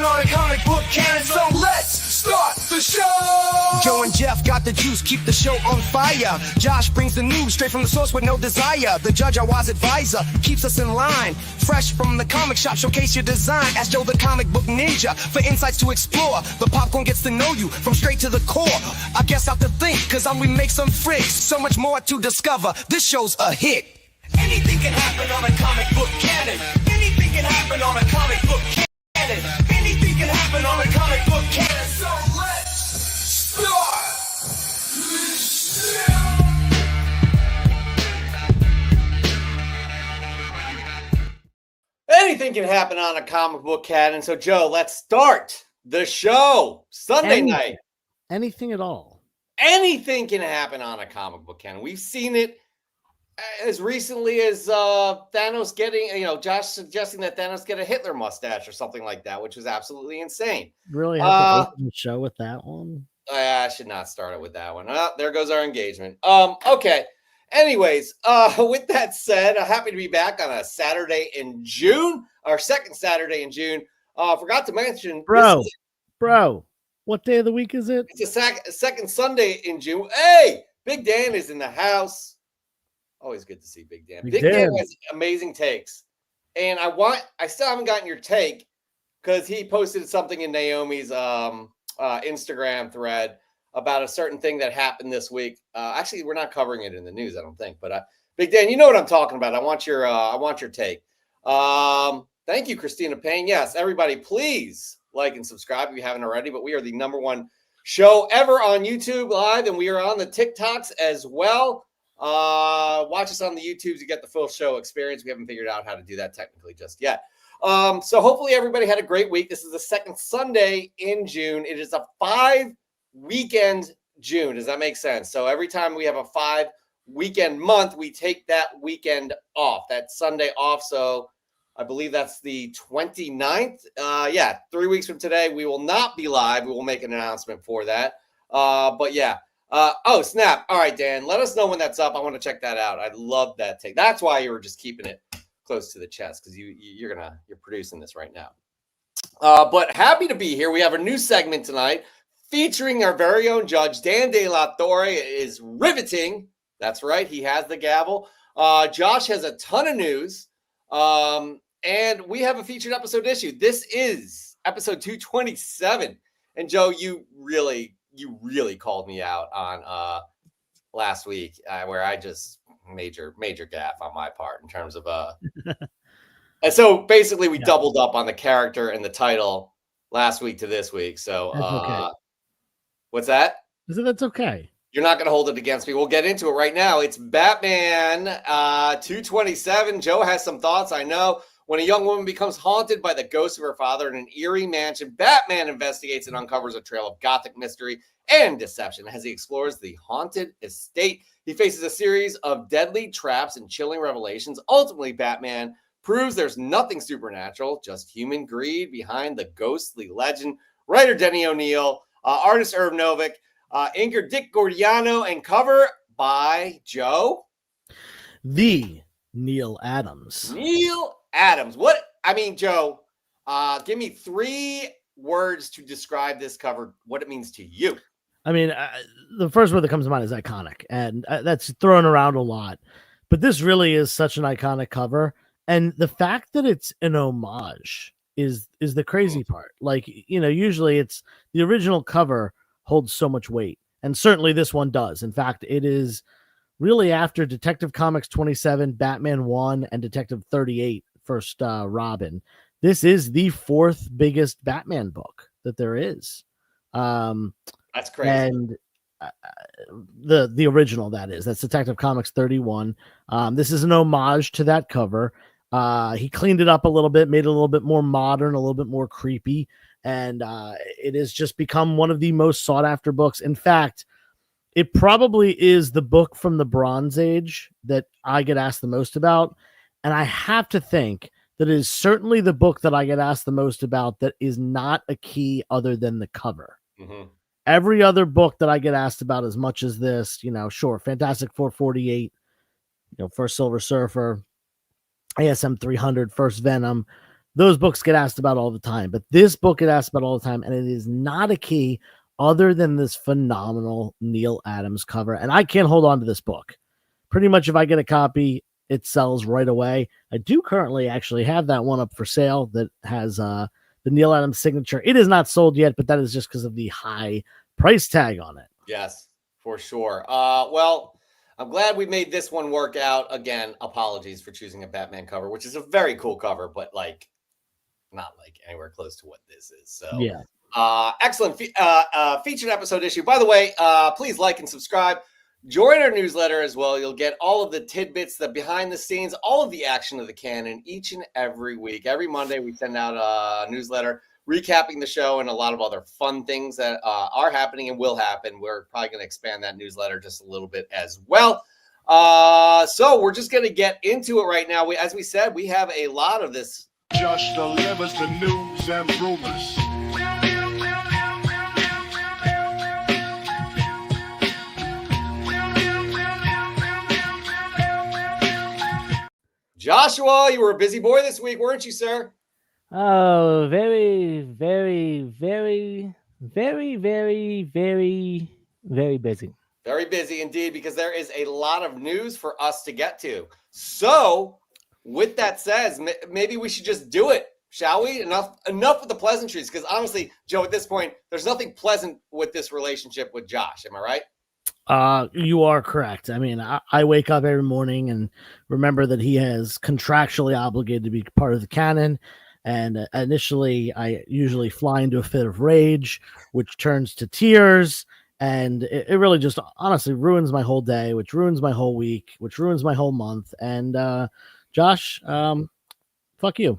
on a comic book canon, so let's start the show! Joe and Jeff got the juice, keep the show on fire. Josh brings the news straight from the source with no desire. The judge, our wise advisor, keeps us in line. Fresh from the comic shop, showcase your design. Ask Joe the comic book ninja for insights to explore. The popcorn gets to know you from straight to the core. I guess out to think, cause we make some freaks. So much more to discover, this show's a hit. Anything can happen on a comic book canon. Anything can happen on a comic book canon. Anything can happen on a comic book canon. So let's start the show. Anything can happen on a comic book canon. So Joe, let's start the show. Sunday night. Anything at all. Anything can happen on a comic book canon. We've seen it as recently as Thanos getting, Josh suggesting that Thanos get a Hitler mustache or something like that, which was absolutely insane. Really have to open the show with that one? I should not start it with that one. There goes our engagement. Okay. Anyways, with that said, happy to be back on a Saturday in June, our second Saturday in June. Forgot to mention, bro, what day of the week is it? It's a second Sunday in June. Hey, Big Dan is in the house. Always good to see Big Dan. Big Dan has amazing takes. And I still haven't gotten your take because he posted something in Naomi's Instagram thread about a certain thing that happened this week. Actually, we're not covering it in the news, I don't think. But Big Dan, you know what I'm talking about. I want your take. Thank you, Christina Payne. Yes, everybody, please like and subscribe if you haven't already. But we are the #1 show ever on YouTube Live, and we are on the TikToks as well. Watch us on the YouTubes. You get the full show experience. We haven't figured out how to do that technically just yet. So hopefully everybody had a great week. This is the second Sunday in June. It is a 5-weekend June. Does that make sense? So every time we have a 5-weekend month, we take that weekend off, that Sunday off. So I believe that's the 29th. 3 weeks from today, we will not be live. We will make an announcement for that. But yeah. Oh, snap. All right, Dan, let us know when that's up. I want to check that out. I love that take. That's why you were just keeping it close to the chest, because you're producing this right now. But happy to be here. We have a new segment tonight featuring our very own judge, Dan De La Torre. It is riveting. That's right. He has the gavel. Josh has a ton of news. And we have a featured episode issue. This is episode 227. And Joe, you really called me out on last week where I just major gaffe on my part in terms of and so basically we doubled up on the character and the title last week to this week. So okay. What's that? That's okay. You're not going to hold it against me. We'll get into it right now. It's Batman 227. Joe has some thoughts, I know. When a young woman becomes haunted by the ghost of her father in an eerie mansion, Batman investigates and uncovers a trail of gothic mystery and deception as he explores the haunted estate. He faces a series of deadly traps and chilling revelations. Ultimately, Batman proves there's nothing supernatural, just human greed behind the ghostly legend. Writer Denny O'Neil, artist Irv Novick, inker Dick Gordiano, and cover by Joe. The Neil Adams. Joe, give me 3 words to describe this cover, what it means to you. The first word that comes to mind is iconic, and that's thrown around a lot. But this really is such an iconic cover, and the fact that it's an homage is the crazy part. Usually it's the original cover holds so much weight, and certainly this one does. In fact, it is really after Detective Comics 27, Batman 1, and Detective 38, First Robin. This is the 4th biggest Batman book that there is. That's crazy. And the original, that's Detective Comics 31. This is an homage to that cover. He cleaned it up a little bit, made it a little bit more modern, a little bit more creepy, and it has just become one of the most sought after books. In fact, it probably is the book from the Bronze Age that I get asked the most about. And I have to think that it is certainly the book that I get asked the most about that is not a key other than the cover. Mm-hmm. Every other book that I get asked about as much as this, sure, Fantastic 448, First Silver Surfer, ASM 300, First Venom, those books get asked about all the time, but this book get asked about all the time, and it is not a key other than this phenomenal Neil Adams cover. And I can't hold on to this book. Pretty much if I get a copy, it sells right away. I do currently actually have that one up for sale that has the Neil Adams signature. It is not sold yet, but that is just because of the high price tag on it. Yes, for sure. Well, I'm glad we made this one work out. Again, apologies for choosing a Batman cover, which is a very cool cover, but like not like anywhere close to what this is. So yeah. Excellent featured episode issue. By the way, please like and subscribe. Join our newsletter as well. You'll get all of the tidbits, the behind the scenes, all of the action of the canon each and every week. Every Monday, we send out a newsletter recapping the show and a lot of other fun things that are happening and will happen. We're probably going to expand that newsletter just a little bit as well. So we're just going to get into it right now. As we said, we have a lot of this. Just delivers the news and rumors. Joshua, you were a busy boy this week, weren't you, sir? Oh, very, very, very, very, very, very, very busy. Very busy indeed, because there is a lot of news for us to get to. So, with that said, maybe we should just do it, shall we? Enough with the pleasantries, because honestly, Joe, at this point, there's nothing pleasant with this relationship with Josh. Am I right? You are correct. I mean, I wake up every morning and remember that he has contractually obligated to be part of the canon. And initially, I usually fly into a fit of rage, which turns to tears. And it really just honestly ruins my whole day, which ruins my whole week, which ruins my whole month. And Josh, fuck you.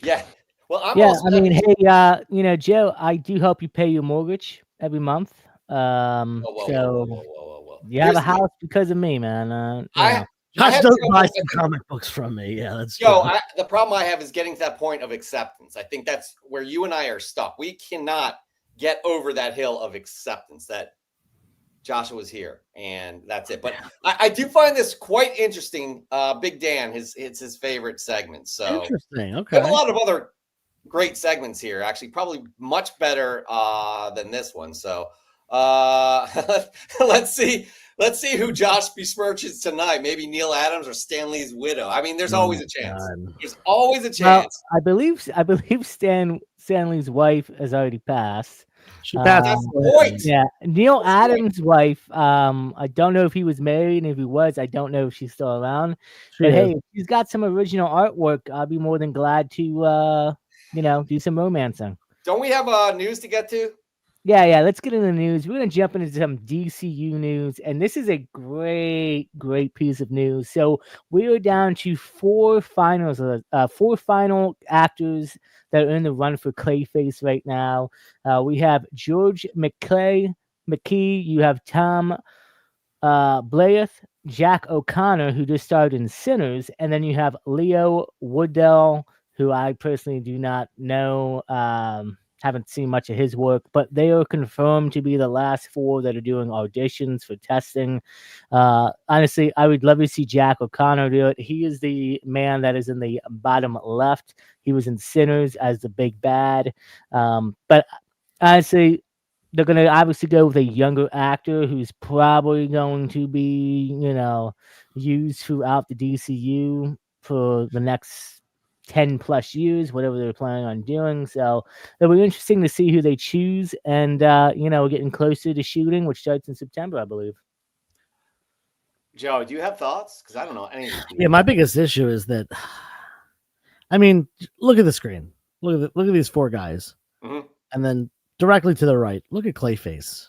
Yeah. Well, I mean, hey, Joe, I do help you pay your mortgage every month. Whoa. You have a house because of me, man. Josh does buy some comic books from me. Yeah, that's true. The problem I have is getting to that point of acceptance. I think that's where you and I are stuck. We cannot get over that hill of acceptance that Joshua's here, and that's it. But I do find this quite interesting. Big Dan, it's his favorite segment. So interesting. Okay. We have a lot of other great segments here, actually, probably much better than this one. So let's see who Josh besmirches tonight. Maybe Neil Adams or Stan Lee's widow. I mean, there's always a chance. There's always a chance. Well, I believe Stan Lee's wife has already passed. She passed. That's the point. Yeah, Neil Adams' wife. I don't know if he was married, and if he was, I don't know if she's still around. Hey, if she's got some original artwork, I'll be more than glad to, do some romancing. Don't we have news to get to? Yeah. Let's get into the news. We're going to jump into some DCU news, and this is a great piece of news. So we are down to four final actors that are in the run for Clayface right now. We have George McKee. You have Tom Blyth, Jack O'Connor, who just starred in Sinners, and then you have Leo Woodell, who I personally do not know. Haven't seen much of his work, but they are confirmed to be the last four that are doing auditions for testing. Honestly, I would love to see Jack O'Connor do it. He is the man that is in the bottom left. He was in Sinners as the big bad. But honestly, they're going to obviously go with a younger actor who's probably going to be, used throughout the DCU for the next 10 plus years, whatever they're planning on doing. So it'll be interesting to see who they choose. And, we're getting closer to shooting, which starts in September, I believe. Joe, do you have thoughts? Because I don't know any of these. Yeah, my biggest issue is that, I mean, look at the screen. Look at these four guys. Mm-hmm. And then directly to the right, look at Clayface.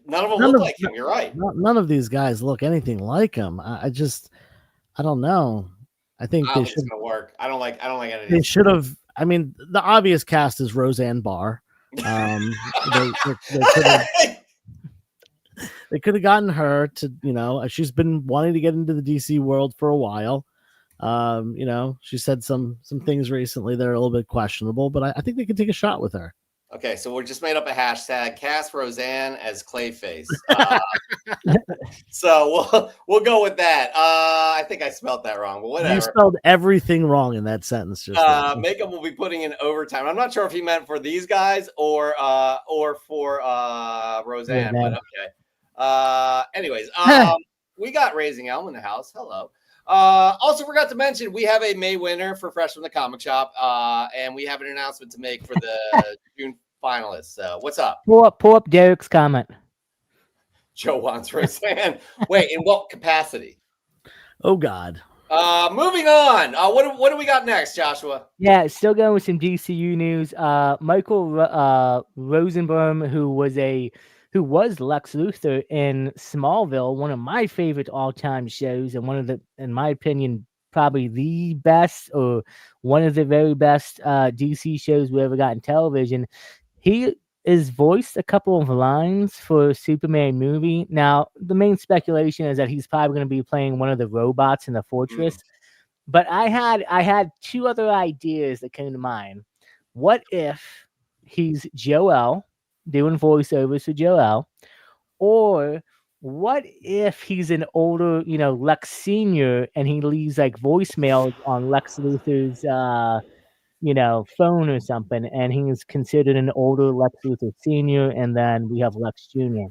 None of them look like him. You're right. None of these guys look anything like him. I don't know. I think they should work. I don't like any of They should have. I mean, the obvious cast is Roseanne Barr. They could have gotten her to, she's been wanting to get into the DC world for a while. She said some things recently that are a little bit questionable, but I think they could take a shot with her. Okay, so we're just made up a hashtag. Cast Roseanne as Clayface. So we'll go with that. I think I spelled that wrong, but whatever. You spelled everything wrong in that sentence. Just Makeup will be putting in overtime. I'm not sure if he meant for these guys or for Roseanne, but okay. Anyways, we got Raising Elm in the house. Hello. Also forgot to mention we have a May winner for Fresh from the Comic Shop, and we have an announcement to make for the June finalists. So what's up? Pull up Derek's comment. Joe wants Roseanne. Wait, in what capacity? Oh God. Moving on. What do we got next, Joshua? Yeah, still going with some DCU news. Michael Rosenbaum, who was Lex Luthor in Smallville, one of my favorite all-time shows, and one of the, in my opinion, probably the best or one of the very best DC shows we ever got in television. He is voiced a couple of lines for a Superman movie. Now, the main speculation is that he's probably going to be playing one of the robots in the Fortress. But I had two other ideas that came to mind. What if he's Jor-El doing voiceovers for Jor-El, or what if he's an older, Lex Senior, and he leaves like voicemails on Lex Luthor's phone or something, and he's considered an older Lex Luthor Senior, and then we have Lex Jr.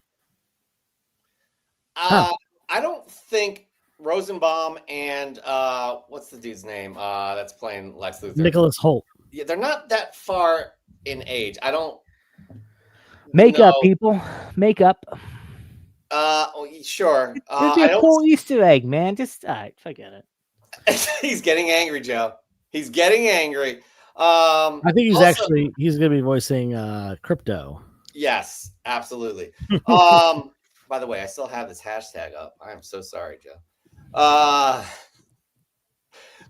I don't think Rosenbaum and what's the dude's name that's playing Lex Luthor? Nicholas Hoult. Yeah, they're not that far in age. I don't make up, people. Make up. Sure. It's a cool Easter egg, man. Just forget it. He's getting angry, Joe. He's getting angry. I think he's gonna be voicing Crypto. Yes, absolutely. By the way, I still have this hashtag up. I am so sorry, Joe.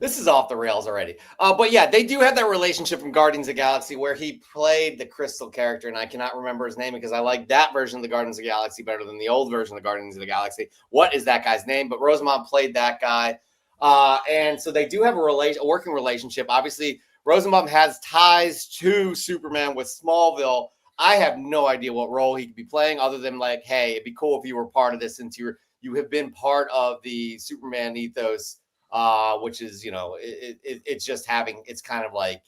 This is off the rails already. But yeah, they do have that relationship from Guardians of the Galaxy where he played the Crystal character, and I cannot remember his name because I like that version of the Guardians of the Galaxy better than the old version of the Guardians of the Galaxy. What is that guy's name? But Rosenbaum played that guy. And so they do have a working relationship. Obviously, Rosenbaum has ties to Superman with Smallville. I have no idea what role he could be playing other than like, hey, it'd be cool if you were part of this since you have been part of the Superman ethos, which is, it's just it's kind of like,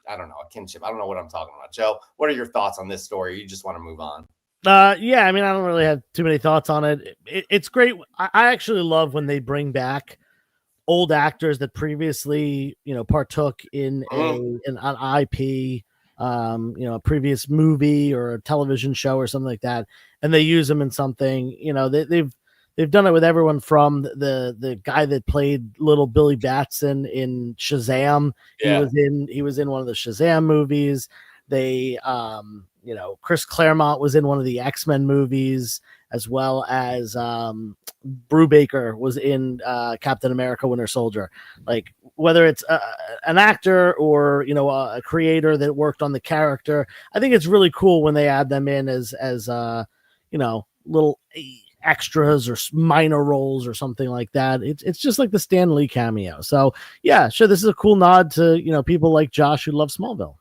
I don't know, a kinship. I don't know what I'm talking about. Joe, what are your thoughts on this story? You just want to move on? Yeah, I mean, I don't really have too many thoughts on it. It's great. I actually love when they bring back old actors that previously, partook in an IP, a previous movie or a television show or something like that, and they use them in something. They've done it with everyone from the guy that played little Billy Batson in Shazam. Yeah. He was in one of the Shazam movies. They Chris Claremont was in one of the X-Men movies, as well as Brubaker was in Captain America Winter Soldier. Like, whether it's an actor or a creator that worked on the character, I think it's really cool when they add them in as little extras or minor roles or something like that. It's just like the Stan Lee cameo. So yeah, sure, this is a cool nod to people like Josh who love Smallville.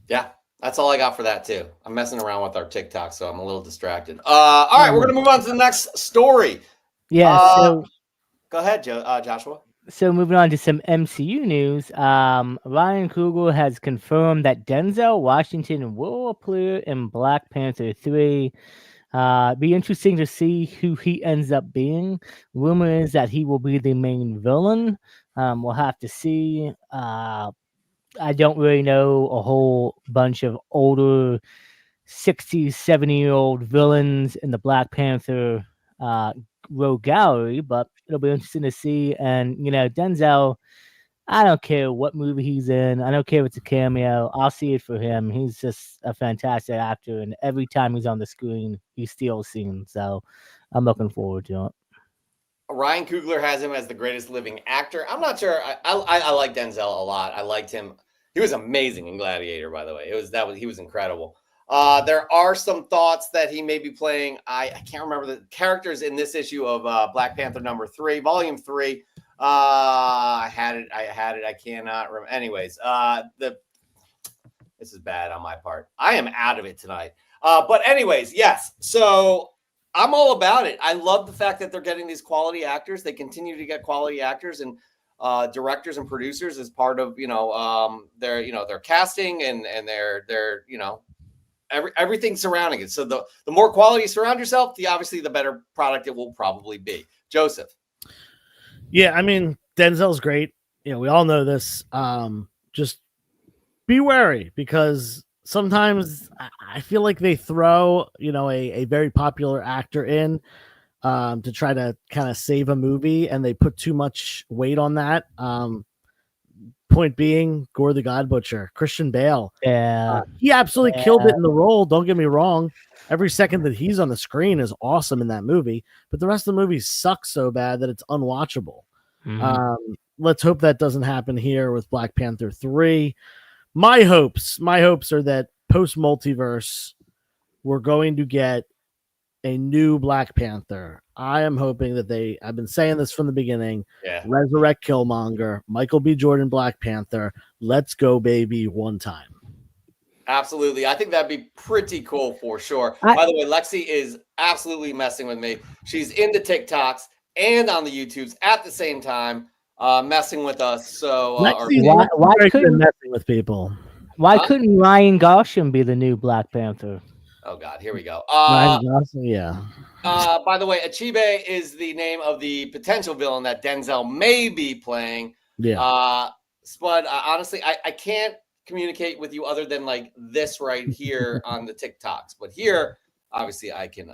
Yeah, that's all I got for that too. I'm messing around with our TikTok, so I'm a little distracted. All right, we're gonna move on to the next story. Yeah. Go ahead, Joshua. So moving on to some MCU news. Ryan Coogler has confirmed that Denzel Washington will appear in Black Panther 3. Be interesting to see who he ends up being. Rumor is that he will be the main villain. We'll have to see. I don't really know a whole bunch of older 60, 70-year-old villains in the Black Panther rogue gallery, but it'll be interesting to see. And, Denzel, I don't care what movie he's in. I don't care if it's a cameo. I'll see it for him. He's just a fantastic actor, and every time he's on the screen, he steals scenes. So I'm looking forward to it. Ryan Coogler has him as the greatest living actor. I'm not sure. I like Denzel a lot. I liked him. He was amazing in Gladiator, by the way. He was incredible. There are some thoughts that he may be playing. I can't remember the characters in this issue of Black Panther #3, Volume 3. I had it. I cannot remember. Anyways, This is bad on my part. I am out of it tonight. But anyways, yes. So I'm all about it. I love the fact that they're getting these quality actors. They continue to get quality actors and directors and producers as part of their casting and their everything surrounding it. So the more quality you surround yourself, the better product it will probably be. Joseph. Yeah, I mean, Denzel's great. We all know this. Just be wary, because sometimes I feel like they throw, a very popular actor in to try to kind of save a movie, and they put too much weight on that. Point being, Gore the God Butcher, Christian Bale. Yeah. He absolutely killed it in the role. Don't get me wrong. Every second that he's on the screen is awesome in that movie, but the rest of the movie sucks so bad that it's unwatchable. Mm-hmm. Let's hope that doesn't happen here with Black Panther 3. My hopes are that post multiverse, we're going to get a new Black Panther. I am hoping that I've been saying this from the beginning, resurrect Killmonger, Michael B. Jordan, Black Panther. Let's go, baby, one time. Absolutely. I think that'd be pretty cool for sure. By the way, Lexi is absolutely messing with me. She's in the TikToks and on the YouTubes at the same time, messing with us. So why couldn't messing with people? Why couldn't Ryan Gosling be the new Black Panther? Oh God, here we go. Ryan Gosling, yeah. By the way, Achibe is the name of the potential villain that Denzel may be playing. Yeah. Spud, honestly, I can't communicate with you other than like this right here on the TikToks. But here, obviously, I can.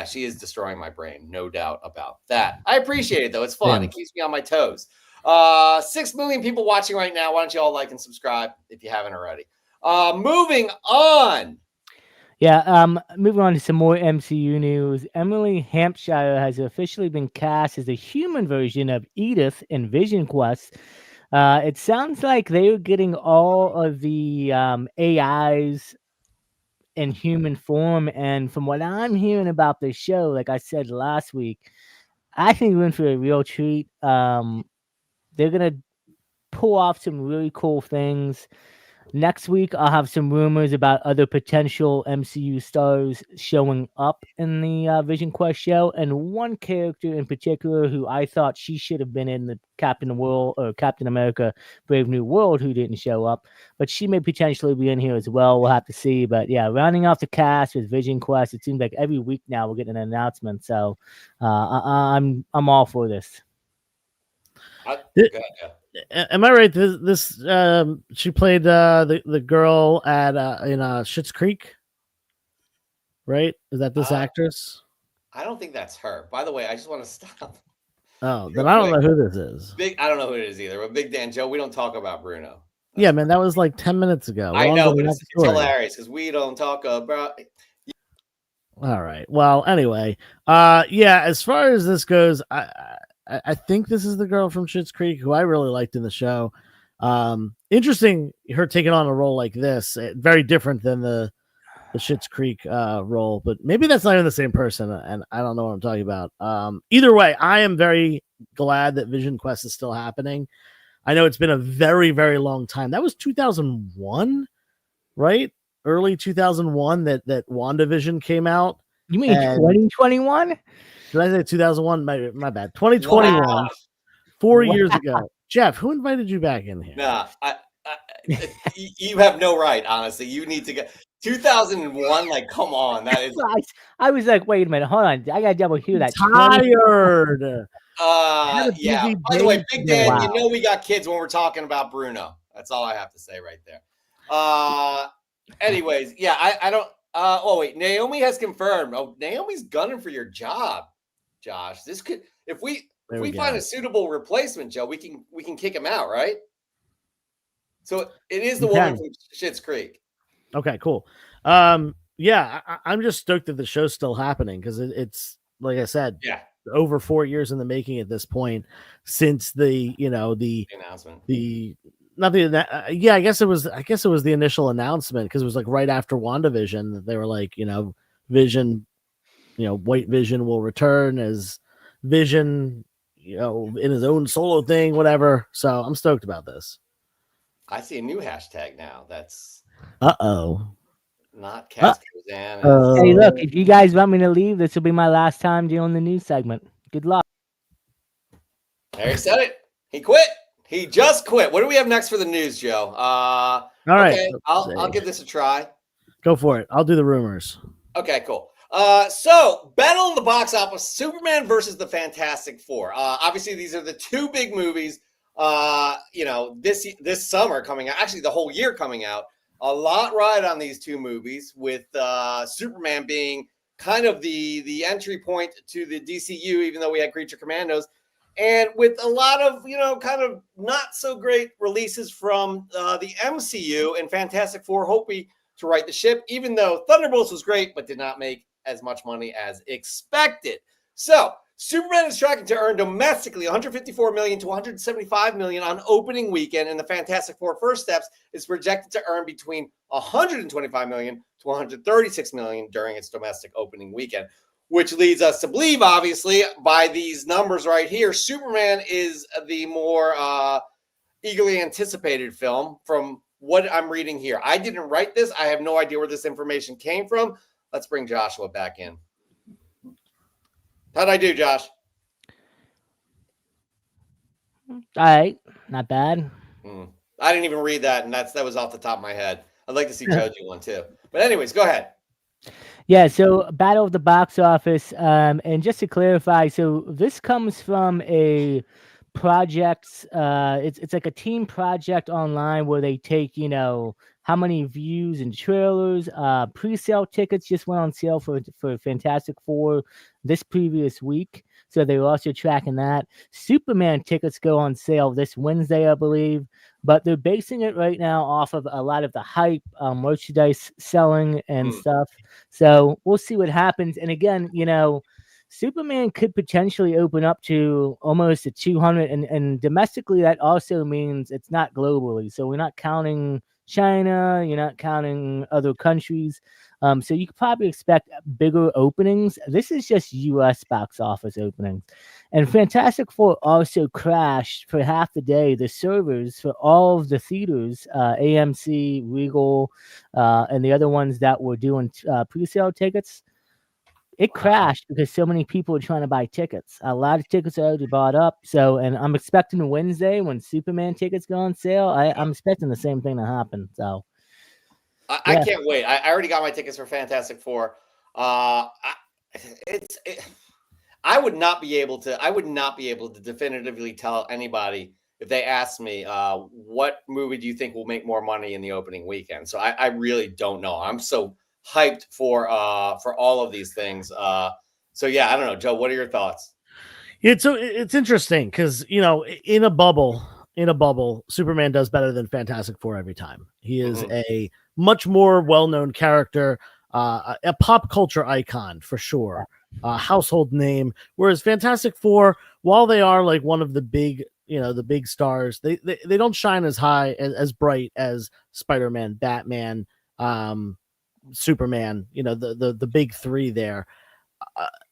She is destroying my brain, no doubt about that. I appreciate it though; it's fun. It keeps me on my toes. 6 million people watching right now. Why don't you all like and subscribe if you haven't already? Moving on. Yeah, moving on to some more MCU news. Emily Hampshire has officially been cast as the human version of Edith in Vision Quest. It sounds like they were getting all of the AIs in human form, and from what I'm hearing about the show, like I said last week, I think we're in for a real treat. They're gonna pull off some really cool things. Next week, I'll have some rumors about other potential MCU stars showing up in the Vision Quest show, and one character in particular who I thought she should have been in the Captain America Brave New World, who didn't show up, but she may potentially be in here as well. We'll have to see. But yeah, rounding off the cast with Vision Quest, it seems like every week now we're getting an announcement. So I'm all for this. Am I right? This she played the girl at in Schitt's Creek, right? Is that this actress? I don't think that's her. By the way, I just want to stop. Oh, then I don't know who this is. I don't know who it is either. But Big Dan, Joe, we don't talk about Bruno. Yeah, man, that was like 10 minutes ago. I know, but it's hilarious because we don't talk about. All right. Well, anyway, as far as this goes, I think this is the girl from Schitt's Creek who I really liked in the show. Interesting, her taking on a role like this, very different than the Schitt's Creek role, but maybe that's not even the same person, and I don't know what I'm talking about. Either way, I am very glad that Vision Quest is still happening. I know it's been a very, very long time. That was 2001, right? Early 2001 that WandaVision came out. You mean 2021? Did I say 2001? My bad. 2021, wow. 4 years ago. Jeff, who invited you back in here? Nah, you have no right, honestly. You need to get 2001. Like, come on. That is. I was like, wait a minute. Hold on. I got to double hear that. Tired. Yeah. By the way, Big Dan, you know we got kids when we're talking about Bruno. That's all I have to say right there. Anyways, yeah, I don't. Oh wait, Naomi has confirmed. Oh, Naomi's gunning for your job, Josh. This could, if we find a suitable replacement, Joe, we can kick him out, right? So it is the woman from Schitt's Creek. Okay, cool. I'm just stoked that the show's still happening because it's like I said, over 4 years in the making at this point since the announcement. I guess it was the initial announcement because it was like right after WandaVision that they were like, Vision, White Vision will return as Vision, in his own solo thing, whatever. So I'm stoked about this. I see a new hashtag now. That's Uh-oh. not Casper Zan. Hey, look, if you guys want me to leave, this will be my last time doing the news segment. Good luck. There, he said it. He quit. He just quit. What do we have next for the news, Joe? All right. Okay, I'll give this a try. Go for it. I'll do the rumors. Okay, cool. So battle in the box office: Superman versus the Fantastic Four. Obviously, these are the two big movies. This summer coming out. Actually, the whole year coming out. A lot ride on these two movies, with Superman being kind of the entry point to the DCU, even though we had Creature Commandos, and with a lot of kind of not so great releases from the MCU, and Fantastic Four hoping to right the ship, even though Thunderbolts was great, but did not make as much money as expected. So Superman is tracking to earn domestically $154 million to $175 million on opening weekend, and the Fantastic Four First Steps is projected to earn between $125 million to $136 million during its domestic opening weekend, which leads us to believe, obviously, by these numbers right here, Superman is the more eagerly anticipated film from what I'm reading here. I didn't write this. I have no idea where this information came from. Let's bring Joshua back in. How'd I do, Josh? All right, not bad. I didn't even read that, and that was off the top of my head. I'd like to see Joe do one too. But anyways, go ahead. Yeah, so Battle of the Box Office, and just to clarify, so this comes from a project. It's like a team project online where they take how many views and trailers. Pre-sale tickets just went on sale for Fantastic Four this previous week, so they were also tracking that. Superman tickets go on sale this Wednesday, I believe, but they're basing it right now off of a lot of the hype, merchandise selling and stuff. So we'll see what happens. And again, Superman could potentially open up to almost a 200, and domestically that also means it's not globally. So we're not counting China, you're not counting other countries. So you could probably expect bigger openings. This is just US box office openings. And Fantastic Four also crashed for half the day. The servers for all of the theaters, AMC, Regal, and the other ones that were doing pre-sale tickets, it crashed because so many people were trying to buy tickets. A lot of tickets are already bought up. So, and I'm expecting Wednesday when Superman tickets go on sale, I'm expecting the same thing to happen. So, I can't wait. I already got my tickets for Fantastic Four. I would not be able to definitively tell anybody if they asked me, what movie do you think will make more money in the opening weekend? So I really don't know. I'm so hyped for all of these things. So yeah, I don't know, Joe, what are your thoughts? It's interesting because in a bubble, Superman does better than Fantastic Four every time. He is a much more well-known character, a pop culture icon for sure, a household name. Whereas Fantastic Four, while they are like one of the big, the big stars, they don't shine as high as bright as Spider-Man, Batman, Superman. The big three there.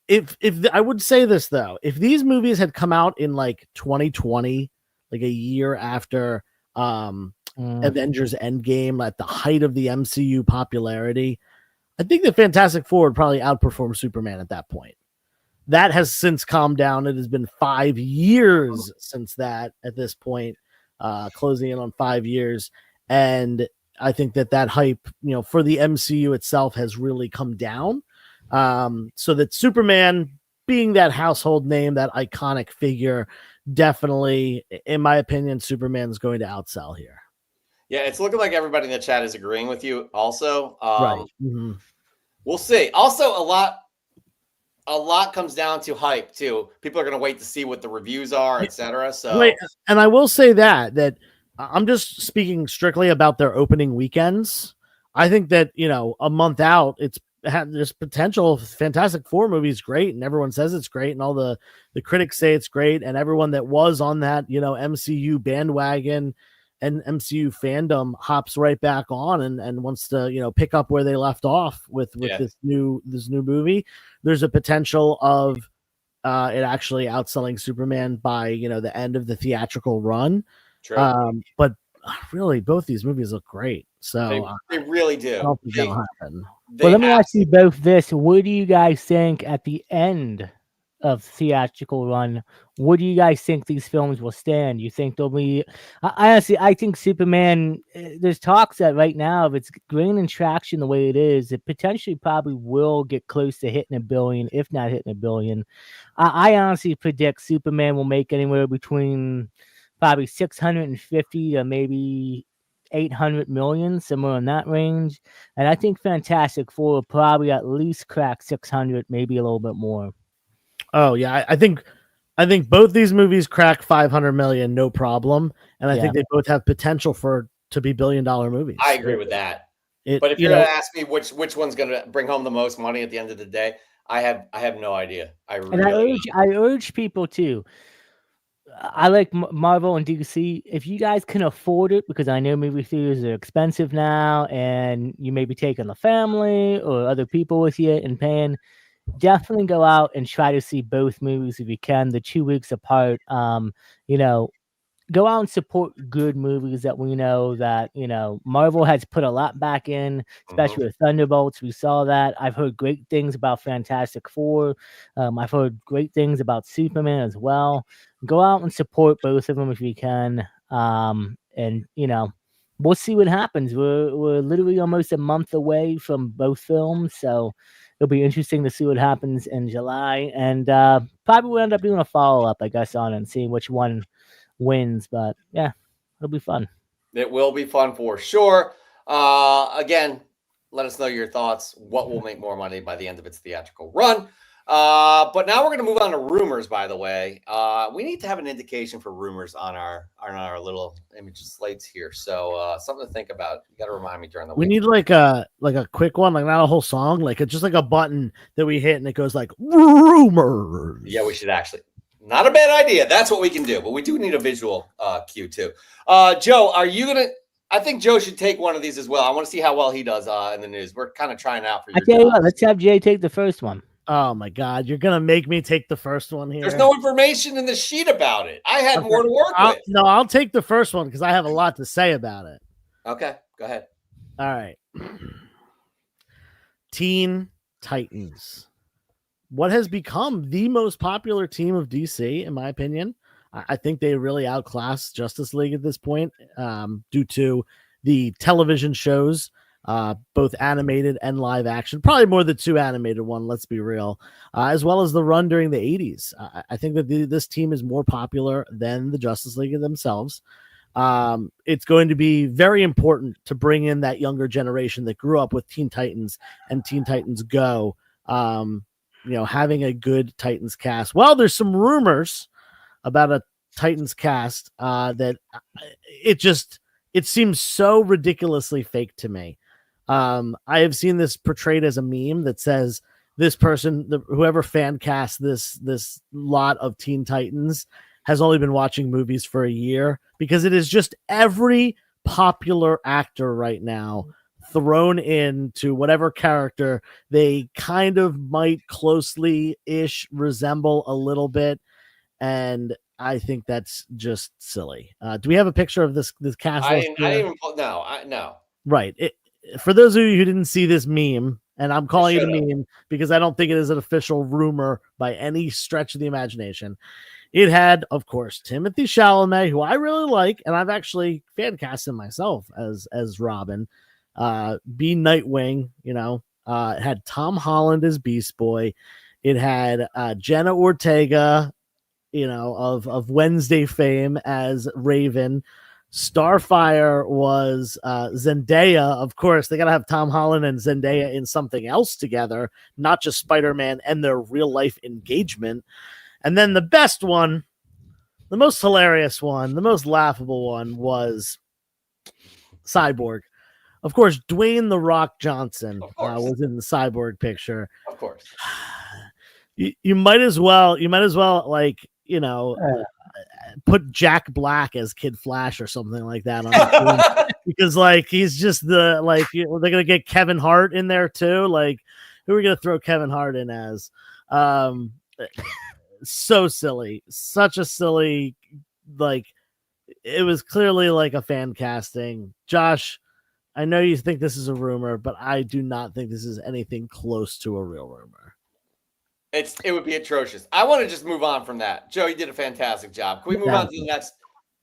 If I would say this though, if these movies had come out in like 2020, like a year after Avengers Endgame, at the height of the MCU popularity, I think the Fantastic Four would probably outperform Superman at that point. That has since calmed down. It has been 5 years since that at this point, closing in on 5 years. And I think that hype, for the MCU itself has really come down. So that Superman being that household name, that iconic figure, definitely, in my opinion, Superman's going to outsell here. Yeah, it's looking like everybody in the chat is agreeing with you also. Right. We'll see. Also, a lot comes down to hype too. People are going to wait to see what the reviews are, etc. So, right. And I will say that I'm just speaking strictly about their opening weekends. I think that, a month out, it's had this potential. Fantastic Four movie is great, and everyone says it's great, and all the critics say it's great, and everyone that was on that, MCU bandwagon and MCU fandom hops right back on and wants to, pick up where they left off with this new movie. There's a potential of it actually outselling Superman by, the end of the theatrical run. True. But really, both these movies look great. So They really do. I don't think that'll happen. Well, let me ask you both this. What do you guys think at the end of theatrical run? What do you guys think these films will stand? You think they'll be... honestly, I think Superman, there's talks that right now, if it's gaining traction the way it is, it potentially probably will get close to hitting $1 billion, if not hitting $1 billion. I honestly predict Superman will make anywhere between probably 650 to maybe 800 million, somewhere in that range. And I think Fantastic Four will probably at least crack 600, maybe a little bit more. Oh yeah, I think both these movies crack 500 million, no problem. And I think they both have potential to be $1 billion movies. I agree with that. But if you're going to ask me which one's going to bring home the most money at the end of the day, I have no idea. I urge people to. I like Marvel and DC. If you guys can afford it, because I know movie theaters are expensive now, and you may be taking the family or other people with you and paying, definitely go out and try to see both movies if you can. The 2 weeks apart. Go out and support good movies that we know that, Marvel has put a lot back in, especially with Thunderbolts. We saw that. I've heard great things about Fantastic Four. I've heard great things about Superman as well. Go out and support both of them if you can. And we'll see what happens. We're literally almost a month away from both films, so it'll be interesting to see what happens in July. And probably we'll end up doing a follow-up, I guess, on it and seeing which one wins. But yeah, it'll be fun. It will be fun for sure. Again, let us know your thoughts. What will make more money by the end of its theatrical run? But now we're going to move on to rumors. By the way, we need to have an indication for rumors on our little image slates here. So something to think about. You got to remind me during the week. We need like a quick one, like not a whole song, like just like a button that we hit and it goes like rumors. Yeah, we should actually. Not a bad idea. That's what we can do, but we do need a visual cue too. Joe, are you gonna? I think Joe should take one of these as well. I want to see how well he does in the news. We're kind of trying out for your. I tell you what, let's have Jay take the first one. Oh my God, you're gonna make me take the first one here. There's no information in the sheet about it. I had more to work with. No, I'll take the first one because I have a lot to say about it. Okay, go ahead. All right. Teen Titans. What has become the most popular team of DC, in my opinion. I think they really outclass Justice League at this point due to the television shows, both animated and live action, probably more the two animated one, let's be real, as well as the run during the 80s. I think that this team is more popular than the Justice League themselves. It's going to be very important to bring in that younger generation that grew up with Teen Titans and Teen Titans Go. Having a good Titans cast. Well, there's some rumors about a Titans cast that it seems so ridiculously fake to me. I have seen this portrayed as a meme that says this person, whoever fan cast this lot of Teen Titans, has only been watching movies for a year, because it is just every popular actor right now thrown into whatever character they kind of might closely-ish resemble a little bit, and I think that's just silly. Do we have a picture of this cast? No. Right. For those of you who didn't see this meme, and I'm calling it a meme because I don't think it is an official rumor by any stretch of the imagination. It had, of course, Timothée Chalamet, who I really like, and I've actually fan casted myself as Robin. Be Nightwing, it had Tom Holland as Beast Boy. It had Jenna Ortega, of Wednesday fame as Raven. Starfire was Zendaya. Of course, they got to have Tom Holland and Zendaya in something else together, not just Spider-Man and their real life engagement. And then the best one, the most hilarious one, the most laughable one was Cyborg. Of course, Dwayne "The Rock" Johnson was in the Cyborg picture. Of course, you might as well put Jack Black as Kid Flash or something like that on the team, because he's just they're gonna get Kevin Hart in there too. Like, who are we gonna throw Kevin Hart in as? So silly, such a silly it was clearly like a fan casting. Josh, I know you think this is a rumor, but I do not think this is anything close to a real rumor. It would be atrocious. I want to just move on from that. Joe, you did a fantastic job. Can we move on to the next?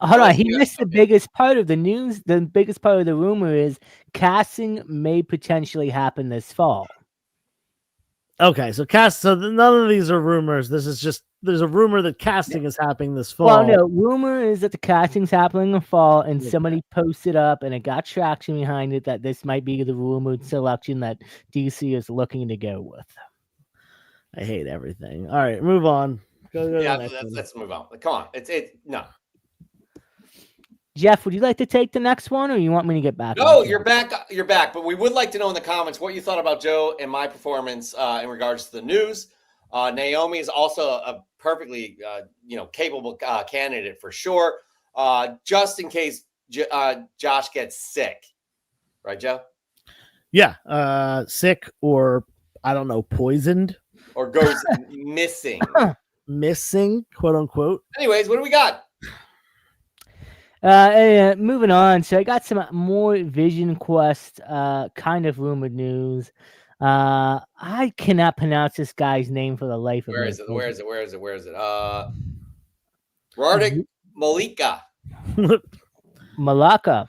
Hold on, he missed the biggest part of the news. The biggest part of the rumor is casting may potentially happen this fall. Okay, so none of these are rumors. This is just there's a rumor that casting is happening this fall. Well, no, rumor is that the casting's happening in the fall, and somebody posted up, and it got traction behind it that this might be the rumored selection that DC is looking to go with. I hate everything. All right, move on. Let's move on. Come on, no. Jeff, would you like to take the next one, or you want me to get back? No, you're back. You're back. But we would like to know in the comments what you thought about Joe and my performance in regards to the news. Naomi is also a perfectly, capable candidate for sure. Just in case Josh gets sick, right, Joe? Yeah, sick or I don't know, poisoned or goes missing, quote unquote. Anyways, what do we got? Moving on. So I got some more Vision Quest kind of rumored news. I cannot pronounce this guy's name for the life of me. Where is it? Roderick Malika. Malika.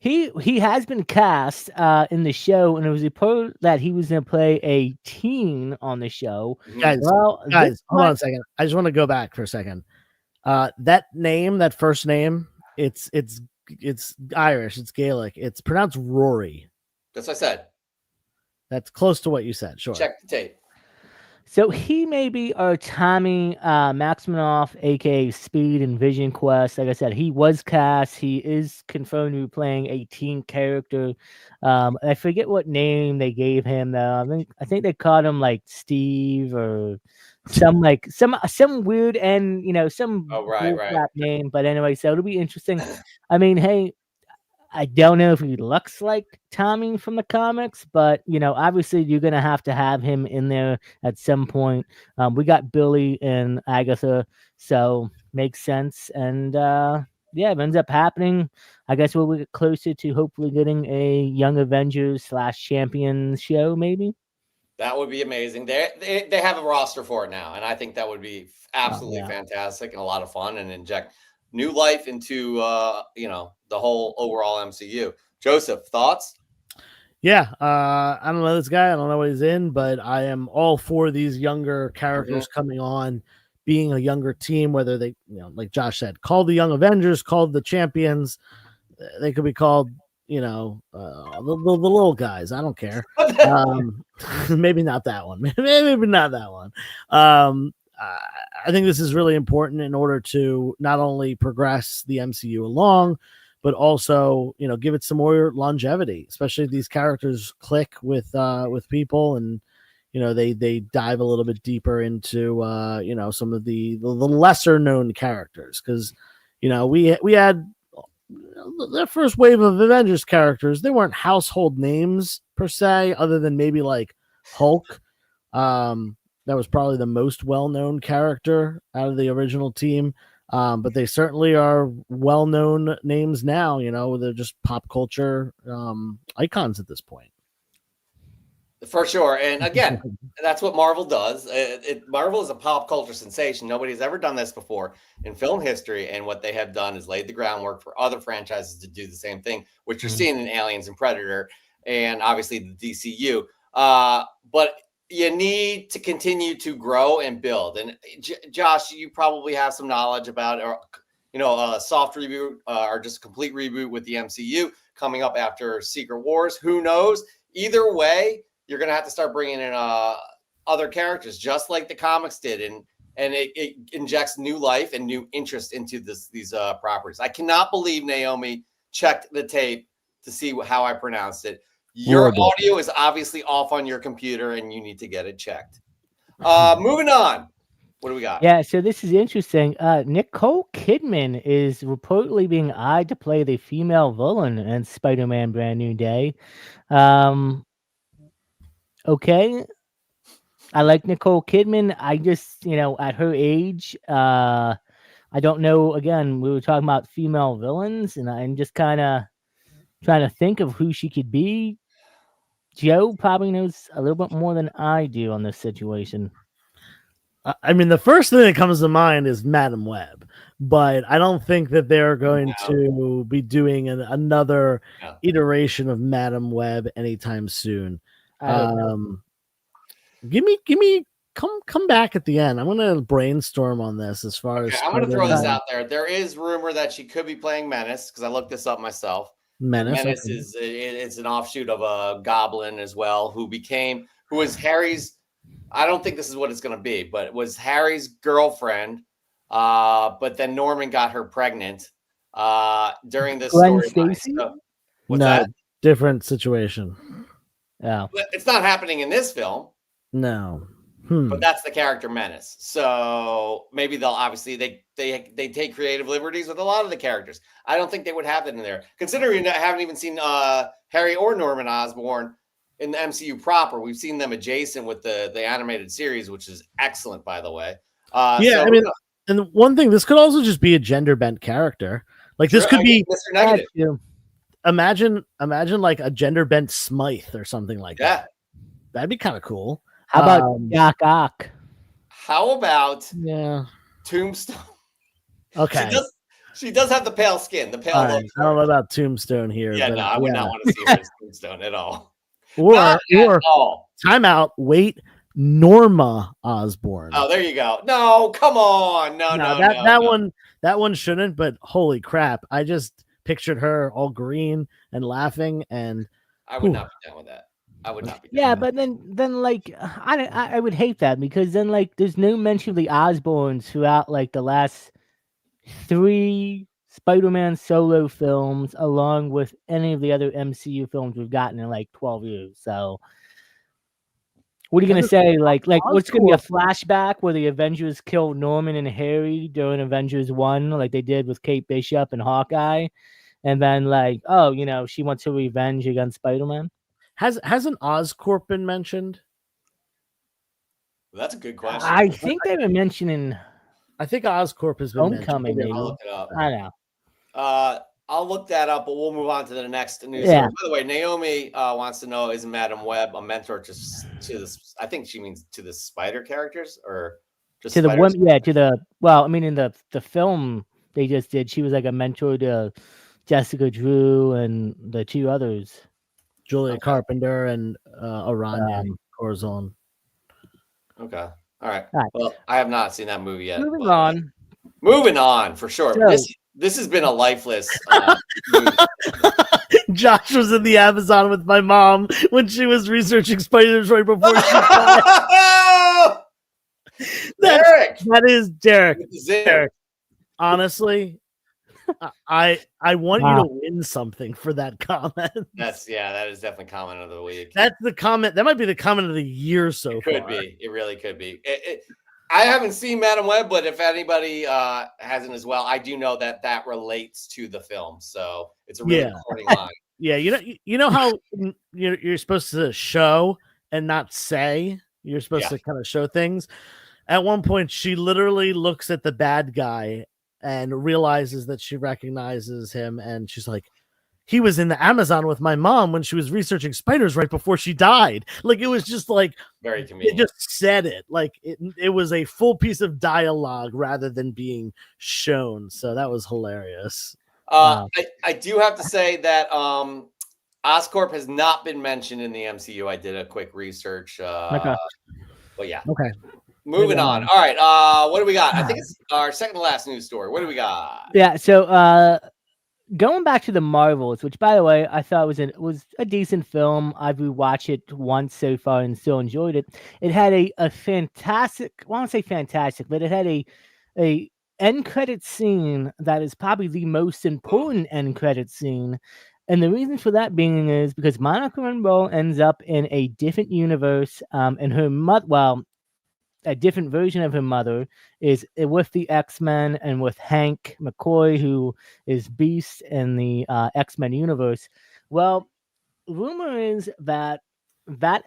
He has been cast in the show, and it was reported that he was going to play a teen on the show. Guys, hold on a second. I just want to go back for a second. That name, that first name, it's Irish, it's Gaelic, it's pronounced Rory. That's what I said. That's close to what you said. Sure. Check the tape. So he may be our Tommy Maximoff, aka Speed and Vision Quest. Like I said, he was cast. He is confirmed to be playing a teen character. I forget what name they gave him though. I think they called him like Steve or some weird and some right name. But anyway, so it'll be interesting. I mean, hey, I don't know if he looks like Tommy from the comics, but obviously you're gonna have to have him in there at some point. We got Billy and Agatha, so makes sense. And it ends up happening. I guess we'll get closer to hopefully getting a Young Avengers /Champions show, maybe. That would be amazing. They have a roster for it now, and I think that would be absolutely fantastic and a lot of fun and inject new life into the whole overall MCU. Joseph, thoughts? Yeah, I don't know this guy. I don't know what he's in, but I am all for these younger characters coming on, being a younger team, whether they, like Josh said, called the Young Avengers, called the Champions. They could be called, the little guys. I don't care. Maybe not that one. Maybe not that one. I think this is really important in order to not only progress the MCU along, but also, give it some more longevity, especially if these characters click with people and, they dive a little bit deeper into, some of the lesser known characters. Cause, we had the first wave of Avengers characters. They weren't household names per se, other than maybe like Hulk. That was probably the most well-known character out of the original team. But they certainly are well-known names now. They're just pop culture icons at this point. For sure. And again, that's what Marvel does. Marvel is a pop culture sensation. Nobody's ever done this before in film history. And what they have done is laid the groundwork for other franchises to do the same thing, which you're seeing in Aliens and Predator and obviously the DCU. But you need to continue to grow and build. And Josh, you probably have some knowledge about, a soft reboot or just a complete reboot with the MCU coming up after Secret Wars. Who knows? Either way, you're going to have to start bringing in other characters, just like the comics did. And it injects new life and new interest into these properties. I cannot believe Naomi checked the tape to see how I pronounced it. Your audio is obviously off on your computer and you need to get it checked. Moving on. What do we got? Yeah, so this is interesting. Nicole Kidman is reportedly being eyed to play the female villain in Spider-Man Brand New Day. Okay. I like Nicole Kidman. I just, at her age, I don't know. Again, we were talking about female villains, and I'm just kind of trying to think of who she could be. Joe probably knows a little bit more than I do on this situation. I mean, the first thing that comes to mind is Madam Web, but I don't think that they're going to be doing another iteration of Madam Web anytime soon. Give me come back at the end. I'm gonna brainstorm on this as far as I'm gonna throw this out there. There is rumor that she could be playing Menace, because I looked this up myself. Menace is it's an offshoot of a goblin as well, who was Harry's. I don't think this is what it's going to be, but it was Harry's girlfriend. But then Norman got her pregnant during this story. So, what's that? Different situation. Yeah, it's not happening in this film. No, but that's the character Menace. So maybe they'll obviously they take creative liberties with a lot of the characters. I don't think they would have that in there, considering I haven't even seen Harry or Norman Osborn in the MCU proper. We've seen them adjacent with the animated series, which is excellent, by the way. I mean, and one thing, this could also just be a gender bent character. Like this could be Mr. Negative. Imagine like a gender bent Smythe or something like that. That'd be kind of cool. How about Doc Ock? How about Tombstone? Okay. She does have the pale skin, the pale look. I don't know about Tombstone here. Yeah, no, I would not want to see her as Tombstone at all. Or time out. Wait, Norma Osborn. Oh, there you go. No, come on. No. That one shouldn't. But holy crap! I just pictured her all green and laughing, and I would not be down with that. I would not be. Yeah, but then like I would hate that, because then like there's no mention of the Osborns throughout like the last 3 Spider-Man solo films, along with any of the other MCU films we've gotten in like 12 years. So what are you gonna say? Like what's gonna be a flashback where the Avengers kill Norman and Harry during Avengers 1, like they did with Kate Bishop and Hawkeye, and then like, she wants her revenge against Spider-Man? Hasn't Oscorp been mentioned? That's a good question. I think they were mentioning. I think Oscorp has been Homecoming. mentioned. I'll look it up. I know. I'll look that up, but we'll move on to the next news. By the way, Naomi wants to know: is Madam Web a mentor to the? I think she means to the spider characters, or just to the women. Yeah, to the. Well, I mean, in the film they just did, she was like a mentor to Jessica Drew and the 2 others. Julia Carpenter and Aranya Corazon. Okay. All right. Well, I have not seen that movie yet. Moving on for sure. So, this has been a lifeless Josh was in the Amazon with my mom when she was researching spiders right before she died. Derek. That is Derek. Derek. Honestly, I want you to win something for that comment. That is definitely comment of the week. That's the comment. That might be the comment of the year so far. Could be. It really could be. I haven't seen Madam Web, but if anybody hasn't as well, I do know that relates to the film. So it's a really important line. Yeah, you know how you're supposed to show and not say. You're supposed to kind of show things. At one point, she literally looks at the bad guy and realizes that she recognizes him, and she's like, he was in the Amazon with my mom when she was researching spiders right before she died. Like, it was just like very convenient. It just said it. Like it was a full piece of dialogue rather than being shown. So that was hilarious. I do have to say that Oscorp has not been mentioned in the MCU. I did a quick research. Okay. But yeah. Okay. Moving on. All right. What do we got? I think it's our second to last news story. What do we got? Yeah. So going back to the Marvels, which by the way I thought was a decent film. I've rewatched it once so far and still enjoyed it. It had a fantastic. Well, I won't say fantastic, but it had a end credit scene that is probably the most important end credit scene. And the reason for that being is because Monica Rambeau ends up in a different universe, and her mother, a different version of her mother is with the X-Men and with Hank McCoy, who is Beast in the X-Men universe. Well, rumor is that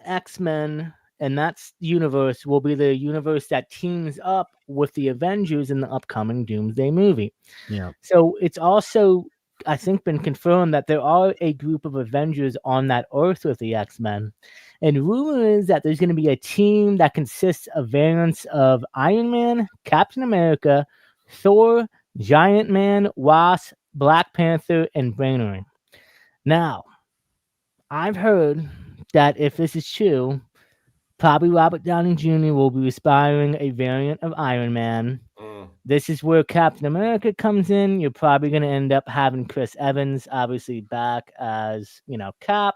X-Men and that universe will be the universe that teams up with the Avengers in the upcoming Doomsday movie. Yeah. So it's also, I think, been confirmed that there are a group of Avengers on that Earth with the X-Men. And rumor is that there's going to be a team that consists of variants of Iron Man, Captain America, Thor, Giant Man, Wasp, Black Panther, and Brainiac. Now, I've heard that if this is true, probably Robert Downey Jr. will be inspiring a variant of Iron Man. This is where Captain America comes in. You're probably going to end up having Chris Evans, obviously, back as, Cap.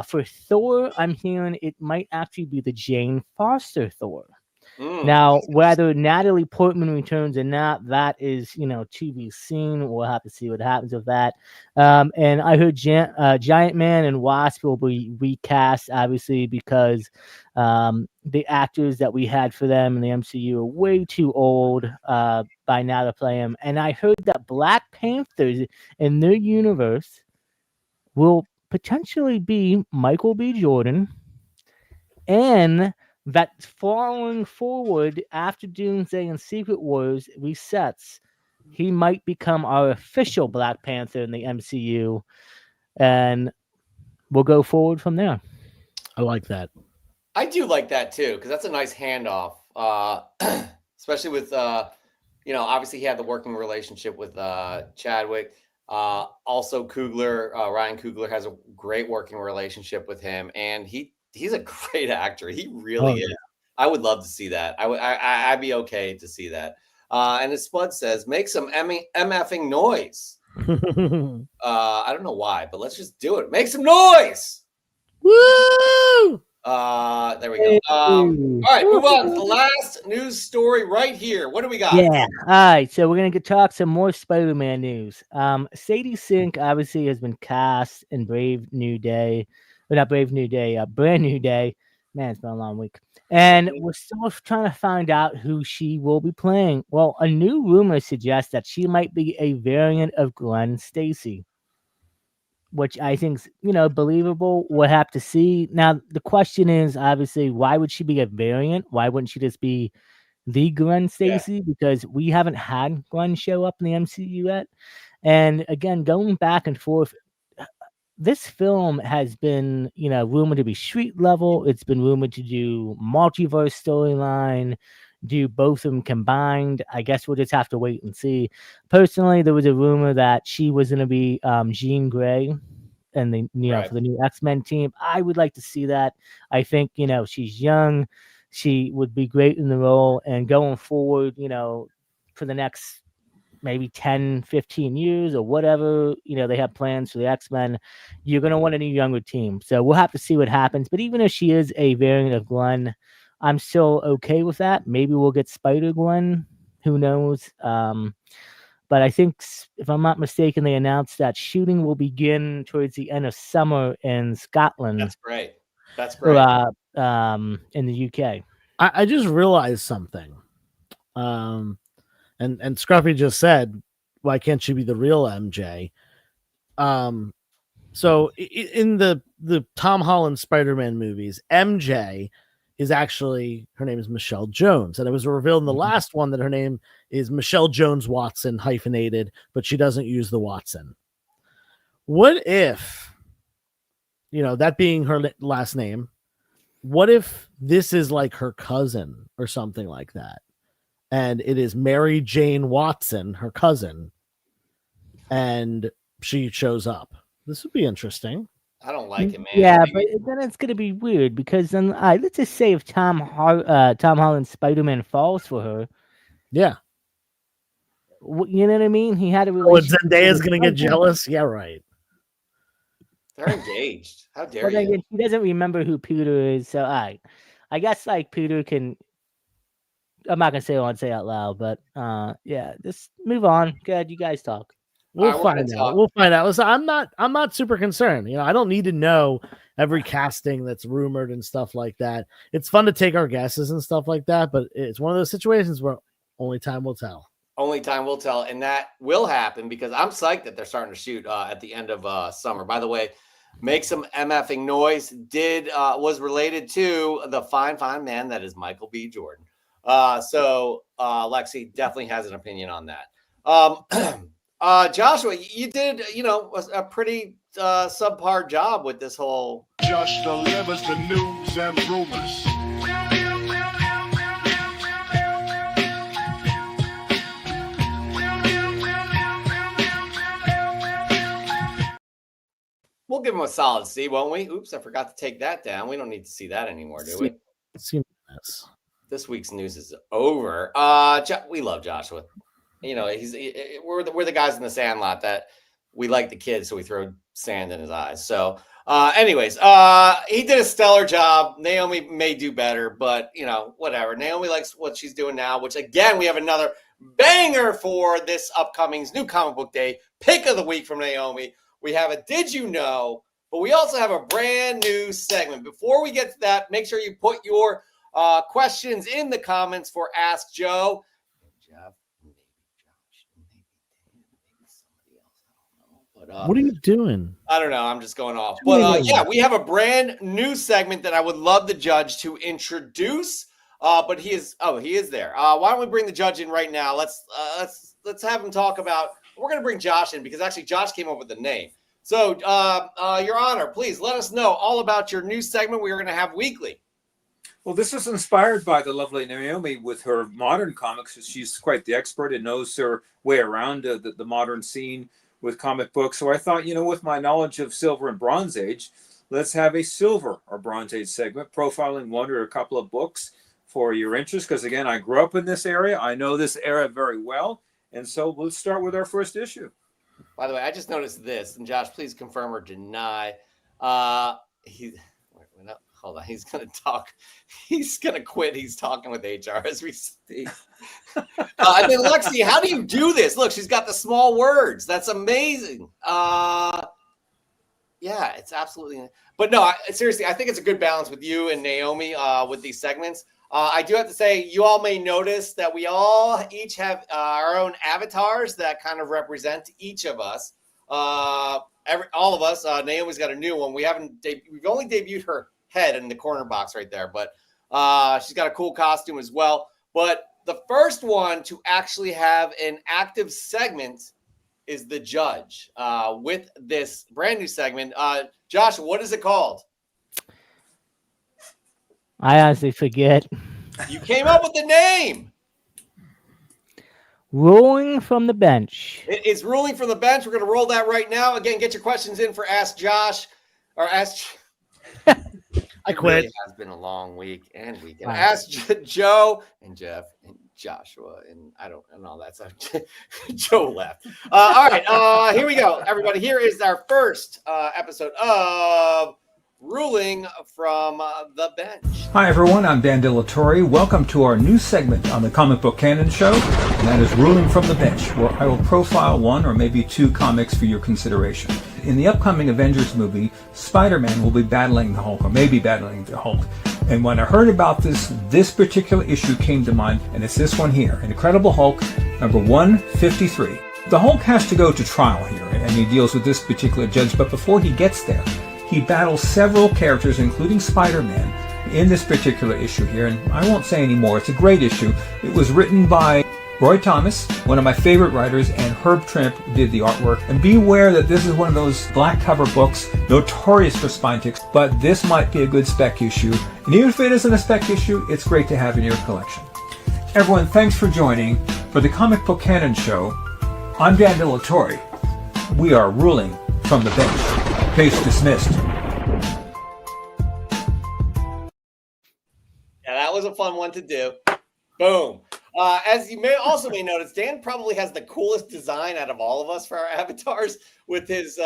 For Thor, I'm hearing it might actually be the Jane Foster Thor. Now, whether Natalie Portman returns or not, that is, to be seen. We'll have to see what happens with that. And I heard Giant Man and Wasp will be recast, obviously, because the actors that we had for them in the MCU are way too old by now to play them. And I heard that Black Panthers in their universe will potentially be Michael B. Jordan, and that following forward after Doomsday and Secret Wars resets, he might become our official Black Panther in the MCU, and we'll go forward from there. I like that. I do like that too, because that's a nice handoff, especially with obviously he had the working relationship with Chadwick. Also, Ryan Coogler has a great working relationship with him, and he's a great actor. He really is. I would love to see that. I'd be okay to see that. And as Spud says, make some MFing noise. I don't know why, but let's just do it. Make some noise. Woo! There we go. All right, move on to the last news story right here. What do we got? Yeah. All right. So we're gonna talk some more Spider-Man news. Sadie Sink obviously has been cast in Brave New Day. Well, not Brave New Day, Brand New Day. Man, it's been a long week. And we're still trying to find out who she will be playing. Well, a new rumor suggests that she might be a variant of Gwen Stacy, which I think's, believable. We'll have to see. Now, the question is, obviously, why would she be a variant? Why wouldn't she just be the Gwen Stacy? Yeah. Because we haven't had Gwen show up in the MCU yet. And again, going back and forth, this film has been, rumored to be street level. It's been rumored to do multiverse storyline, do both of them combined. I guess we'll just have to wait and see. Personally, there was a rumor that she was going to be Jean Grey and right. For the new X-Men team. I would like to see that. I think, she's young. She would be great in the role, and going forward, for the next maybe 10, 15 years or whatever, they have plans for the X-Men, you're going to want a new younger team. So we'll have to see what happens. But even if she is a variant of Gwen, I'm still okay with that. Maybe we'll get Spider-Gwen. Who knows? But I think, if I'm not mistaken, they announced that shooting will begin towards the end of summer in Scotland. That's great. That's great. In the UK. I just realized something. And Scruffy just said, why can't she be the real MJ? So in the Tom Holland Spider-Man movies, MJ is actually, her name is Michelle Jones. And it was revealed in the last one that her name is Michelle Jones Watson hyphenated, but she doesn't use the Watson. What if, that being her last name, what if this is like her cousin or something like that? And it is Mary Jane Watson, her cousin, and she shows up. This would be interesting. I don't like it, man. Yeah, but then it's going to be weird because then let's just say if Tom Holland's Spider-Man falls for her. Yeah. You know what I mean? He had a relationship. Oh, Zendaya's going to get jealous? Yeah, right. They're engaged. How dare you? He doesn't remember who Peter is, so I guess Peter can. I'm not gonna say what I want to say out loud, but yeah, just move on. Good, you guys talk. We'll find out. We'll find out. Listen, I'm not super concerned. I don't need to know every casting that's rumored and stuff like that. It's fun to take our guesses and stuff like that, but it's one of those situations where only time will tell. Only time will tell, and that will happen because I'm psyched that they're starting to shoot at the end of summer. By the way, make some MFing noise. Was related to the fine man that is Michael B. Jordan. So Lexi definitely has an opinion on that. Joshua, you did, a pretty subpar job with this whole. Josh delivers the news and rumors. We'll give him a solid C, won't we? Oops, I forgot to take that down. We don't need to see that anymore, do we? This week's news is over. We love Joshua. We're the guys in the Sandlot that we like the kids, so we throw sand in his eyes. So, anyways, he did a stellar job. Naomi may do better, but whatever. Naomi likes what she's doing now. Which again, we have another banger for this upcoming New Comic Book Day pick of the week from Naomi. We have a Did You Know, but we also have a brand new segment. Before we get to that, make sure you put your questions in the comments for Ask Joe. Jeff, maybe Josh, maybe Dan, maybe somebody else. I don't know. But, what are you doing? I don't know. I'm just going off. But yeah, we have a brand new segment that I would love the judge to introduce. But he is there. Why don't we bring the judge in right now? Let's have him talk about. We're going to bring Josh in because actually Josh came up with the name. So, Your Honor, please let us know all about your new segment we are going to have weekly. Well, this is inspired by the lovely Naomi with her modern comics. She's quite the expert and knows her way around the modern scene with comic books. So I thought, with my knowledge of Silver and Bronze Age, let's have a Silver or Bronze Age segment profiling one or a couple of books for your interest. Because, again, I grew up in this area. I know this era very well. And so let's start with our first issue. By the way, I just noticed this, and Josh, please confirm or deny. Hold on. He's going to talk. He's going to quit. He's talking with HR as we speak. And then Lexi, how do you do this? Look, she's got the small words. That's amazing. Yeah, it's absolutely. But no, seriously, I think it's a good balance with you and Naomi with these segments. I do have to say, you all may notice that we all each have our own avatars that kind of represent each of us. All of us. Naomi's got a new one. We've only debuted her head in the corner box right there, but she's got a cool costume as well. But the first one to actually have an active segment is the judge with this brand new segment. Josh, what is it called? I honestly forget. You came up with the name. Ruling from the bench. It is ruling from the bench. We're going to roll that right now. Again, get your questions in for Ask Josh or Ask. I quit. It has been a long week and weekend. Ask Joe and Jeff and Joshua and all that stuff. Joe left. All right, here we go, everybody. Here is our first episode of Ruling from the Bench. Hi everyone, I'm Dan Dilatori. Welcome to our new segment on the Comic Book Canon Show, and that is Ruling from the Bench, where I will profile one or maybe two comics for your consideration. In the upcoming Avengers movie, Spider-Man will be battling the Hulk, or maybe battling the Hulk. And when I heard about this particular issue came to mind, and it's this one here, Incredible Hulk, number 153. The Hulk has to go to trial here, and he deals with this particular judge, but before he gets there, he battles several characters, including Spider-Man, in this particular issue here, and I won't say any more. It's a great issue. It was written by Roy Thomas, one of my favorite writers, and Herb Trimp did the artwork. And be aware that this is one of those black cover books, notorious for spine ticks, but this might be a good spec issue. And even if it isn't a spec issue, it's great to have in your collection. Everyone, thanks for joining for the Comic Book Canon Show. I'm Dan Dilatori. We are ruling from the bench. Case dismissed. Yeah, that was a fun one to do. Boom. As you may notice, Dan probably has the coolest design out of all of us for our avatars with his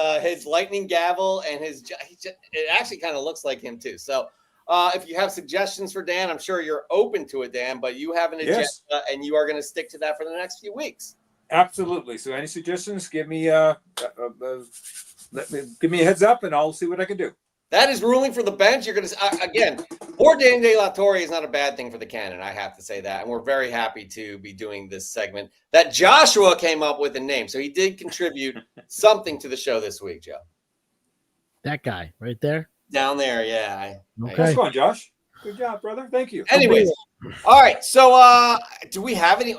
lightning gavel and it actually kind of looks like him too. So if you have suggestions for Dan, I'm sure you're open to it, Dan, but you have an agenda and you are going to stick to that for the next few weeks. Absolutely. So any suggestions, give me give me a heads up and I'll see what I can do. That is ruling for the bench. You're going to, again, poor Dan De La Torre is not a bad thing for the canon. I have to say that. And we're very happy to be doing this segment that Joshua came up with a name. So he did contribute something to the show this week, Joe. That guy right there. Down there, yeah. Okay. Nice one, Josh. Good job, brother. Thank you. Anyways, all right. So, do we have any?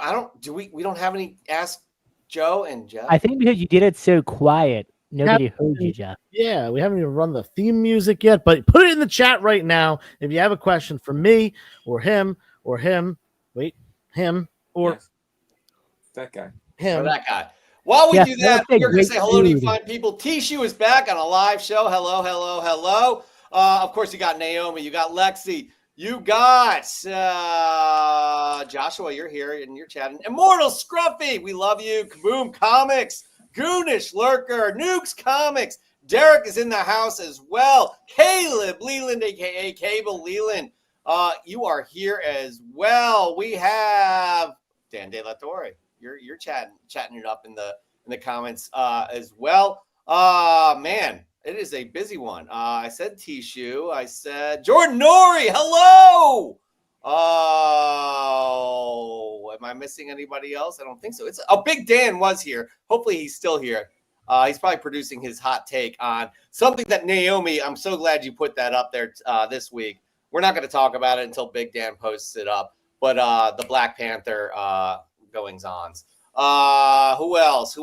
We don't have any. Ask Joe and Jeff. I think because you did it so quiet, nobody heard you, Jeff. Yeah, we haven't even run the theme music yet, but put it in the chat right now if you have a question for me or him or him. Wait, him or Yes. That guy. Or him. that guy. While we Jeff, do that, that's a we're going to great say hello to you dude. fine people. Tishu is back on a live show. Hello, hello, hello. Of course, you got Naomi. You got Lexi. You got Joshua. You're here and you're chatting. Immortal Scruffy. We love you. Kaboom Comics. Goonish Lurker. Nukes Comics. Derek is in the house as well. Caleb Leland, a.k.a. Cable Leland. You are here as well. We have Dan De La Torre. You're chatting it up in the comments as well. Man, it is a busy one. I said Tishu. I said Jordan Nori. Hello. Oh, am I missing anybody else? I don't think so. Big Dan was here. Hopefully he's still here. He's probably producing his hot take on something that Naomi. I'm so glad you put that up there this week. We're not going to talk about it until Big Dan posts it up. But the Black Panther goings-ons. Who else?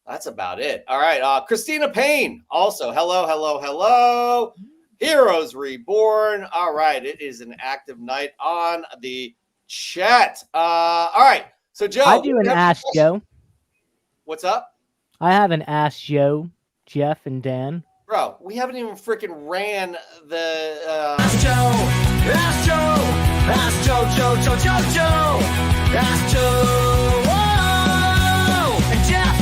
That's about it. All right. Christina Payne. Also, hello. Heroes Reborn. All right. It is an active night on the chat. All right. So, Joe. I do an Ask Joe. What's up? I have an Ask Joe, Jeff and Dan. Bro, we haven't even freaking ran the... Ask Joe. Ask Joe. Ask Joe. Ask Joe. Whoa! And Jeff.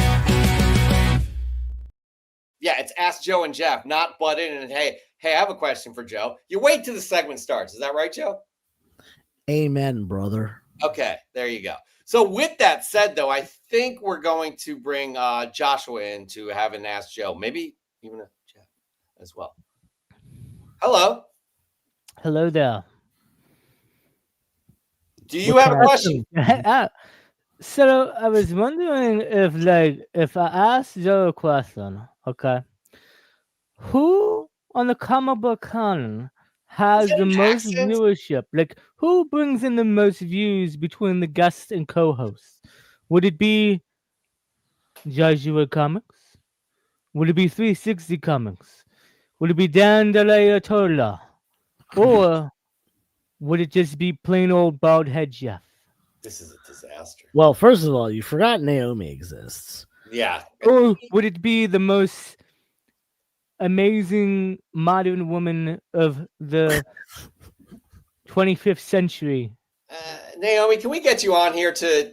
Yeah, it's Ask Joe and Jeff, not butt in and hey, I have a question for Joe. You wait till the segment starts. Is that right, Joe? Amen, brother. Okay, there you go. So with that said, though, I think we're going to bring Joshua in to have an Ask Joe, maybe even a Jeff as well. Hello. Hello there. Do you have a question? So I was wondering if I asked Joe a question, okay? Who on the comic book canon has the most viewership? Like, who brings in the most views between the guests and co-hosts? Would it be Joshua Comics? Would it be 360 Comics? Would it be Dan De La Torre? Or would it just be plain old bald head Jeff? This is a disaster. Well, first of all, you forgot Naomi exists. Yeah. Or would it be the most amazing modern woman of the 25th century? Naomi, can we get you on here to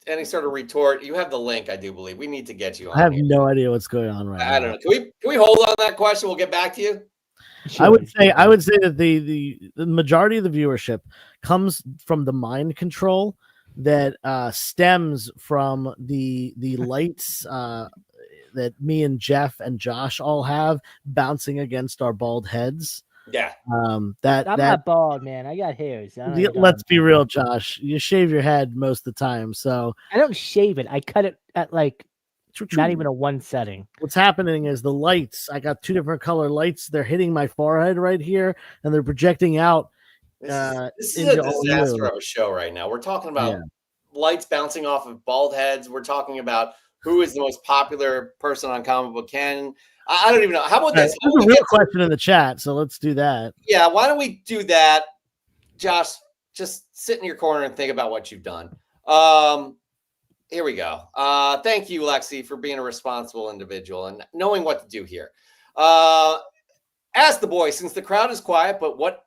any sort of retort? You have the link, I do believe. We need to get you on. I have here. no idea what's going on right now. I don't know. Can we hold on that question? We'll get back to you. Sure. I would say that the majority of the viewership comes from the mind control that stems from the lights that me and Jeff and Josh all have bouncing against our bald heads. Yeah. I'm not bald, man. I got hairs. Let's be real, Josh. You shave your head most of the time, so I don't shave it. I cut it at not even a one setting. What's happening is the lights. I got two different color lights. They're hitting my forehead right here, and they're projecting out. This is a disaster of a show right now. We're talking about lights bouncing off of bald heads. We're talking about who is the most popular person on Comic Book Canon. I don't even know. How about this? There's a real question in the chat, so let's do that. Yeah, why don't we do that? Josh, just sit in your corner and think about what you've done. Here we go. Thank you, Lexi, for being a responsible individual and knowing what to do here. Ask the boy, since the crowd is quiet, but what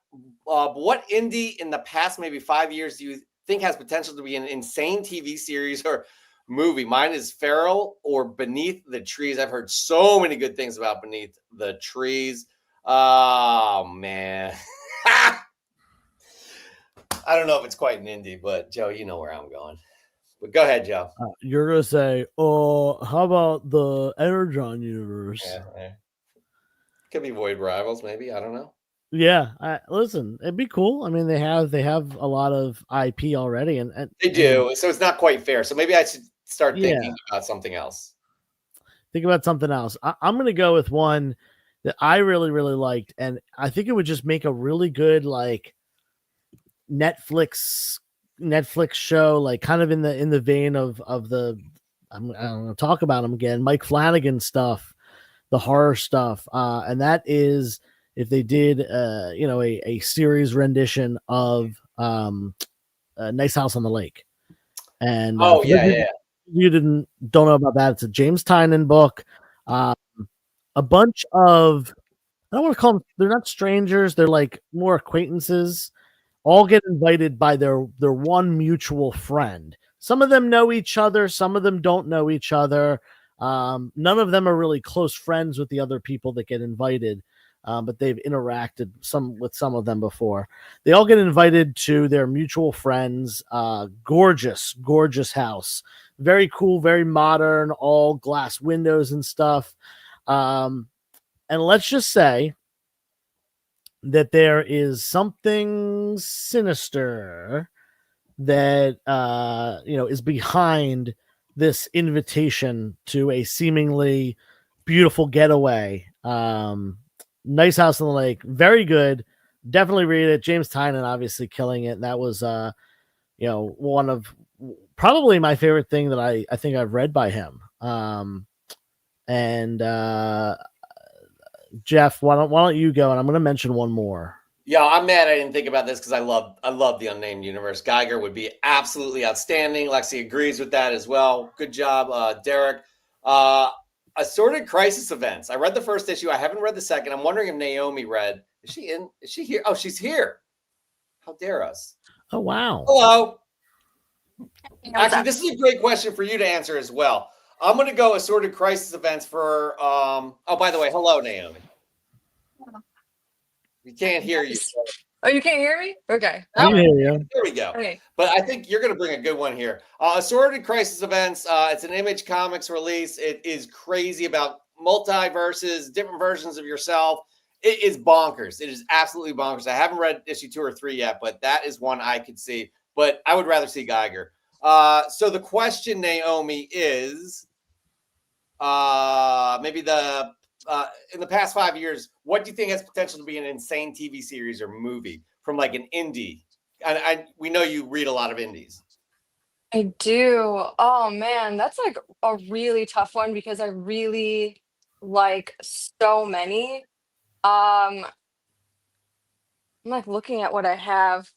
indie in the past maybe 5 years do you think has potential to be an insane TV series or movie? Mine is Feral or Beneath the Trees. I've heard so many good things about Beneath the Trees. Oh, man. I don't know if it's quite an indie, but Joe, you know where I'm going. But go ahead, Joe. You're going to say, oh, how about the Energon universe? Yeah. Could be Void Rivals, maybe. I don't know. Yeah. Listen, it'd be cool. I mean, they have a lot of IP already. And they do. So it's not quite fair. So maybe I should start thinking about something else. think about something else. I'm going to go with one that I really, really liked, and I think it would just make a really good like Netflix show, like kind of in the vein of the I'm going to talk about him again, Mike Flanagan stuff, the horror stuff, and that is if they did a series rendition of Nice House on the Lake. And you don't know about that. It's a James Tynion book. A bunch of, I don't want to call them, they're not strangers, they're like more acquaintances, all get invited by their one mutual friend. Some of them know each other, some of them don't know each other. None of them are really close friends with the other people that get invited, but they've interacted with some of them before. They all get invited to their mutual friends' gorgeous house. Very cool, very modern, all glass windows and stuff. And let's just say that there is something sinister that is behind this invitation to a seemingly beautiful getaway. Nice House on the Lake, very good. Definitely read it. James Tynion obviously killing it. And that was one of probably my favorite thing that I think I've read by him. Jeff, why don't you go? And I'm going to mention one more. Yeah, I'm mad I didn't think about this because I love the Unnamed Universe. Geiger would be absolutely outstanding. Lexi agrees with that as well. Good job, Derek. Assorted Crisis Events. I read the first issue. I haven't read the second. I'm wondering if Naomi read. Is she in? Is she here? Oh, she's here. How dare us? Oh, wow. Hello. Actually, this is a great question for you to answer as well. I'm going to go Assorted Crisis Events for, by the way, hello, Naomi. We can't hear you. Oh, you can't hear me? Okay. I can hear you. There we go. Okay. But I think you're going to bring a good one here. Assorted Crisis Events. It's an Image Comics release. It is crazy about multiverses, different versions of yourself. It is bonkers. It is absolutely bonkers. I haven't read issue 2 or 3 yet, but that is one I could see. But I would rather see Geiger. So the question, Naomi, is maybe in the past 5 years, what do you think has potential to be an insane TV series or movie from like an indie? And we know you read a lot of indies. I do. Oh man, that's like a really tough one because I really like so many. I'm like looking at what I have.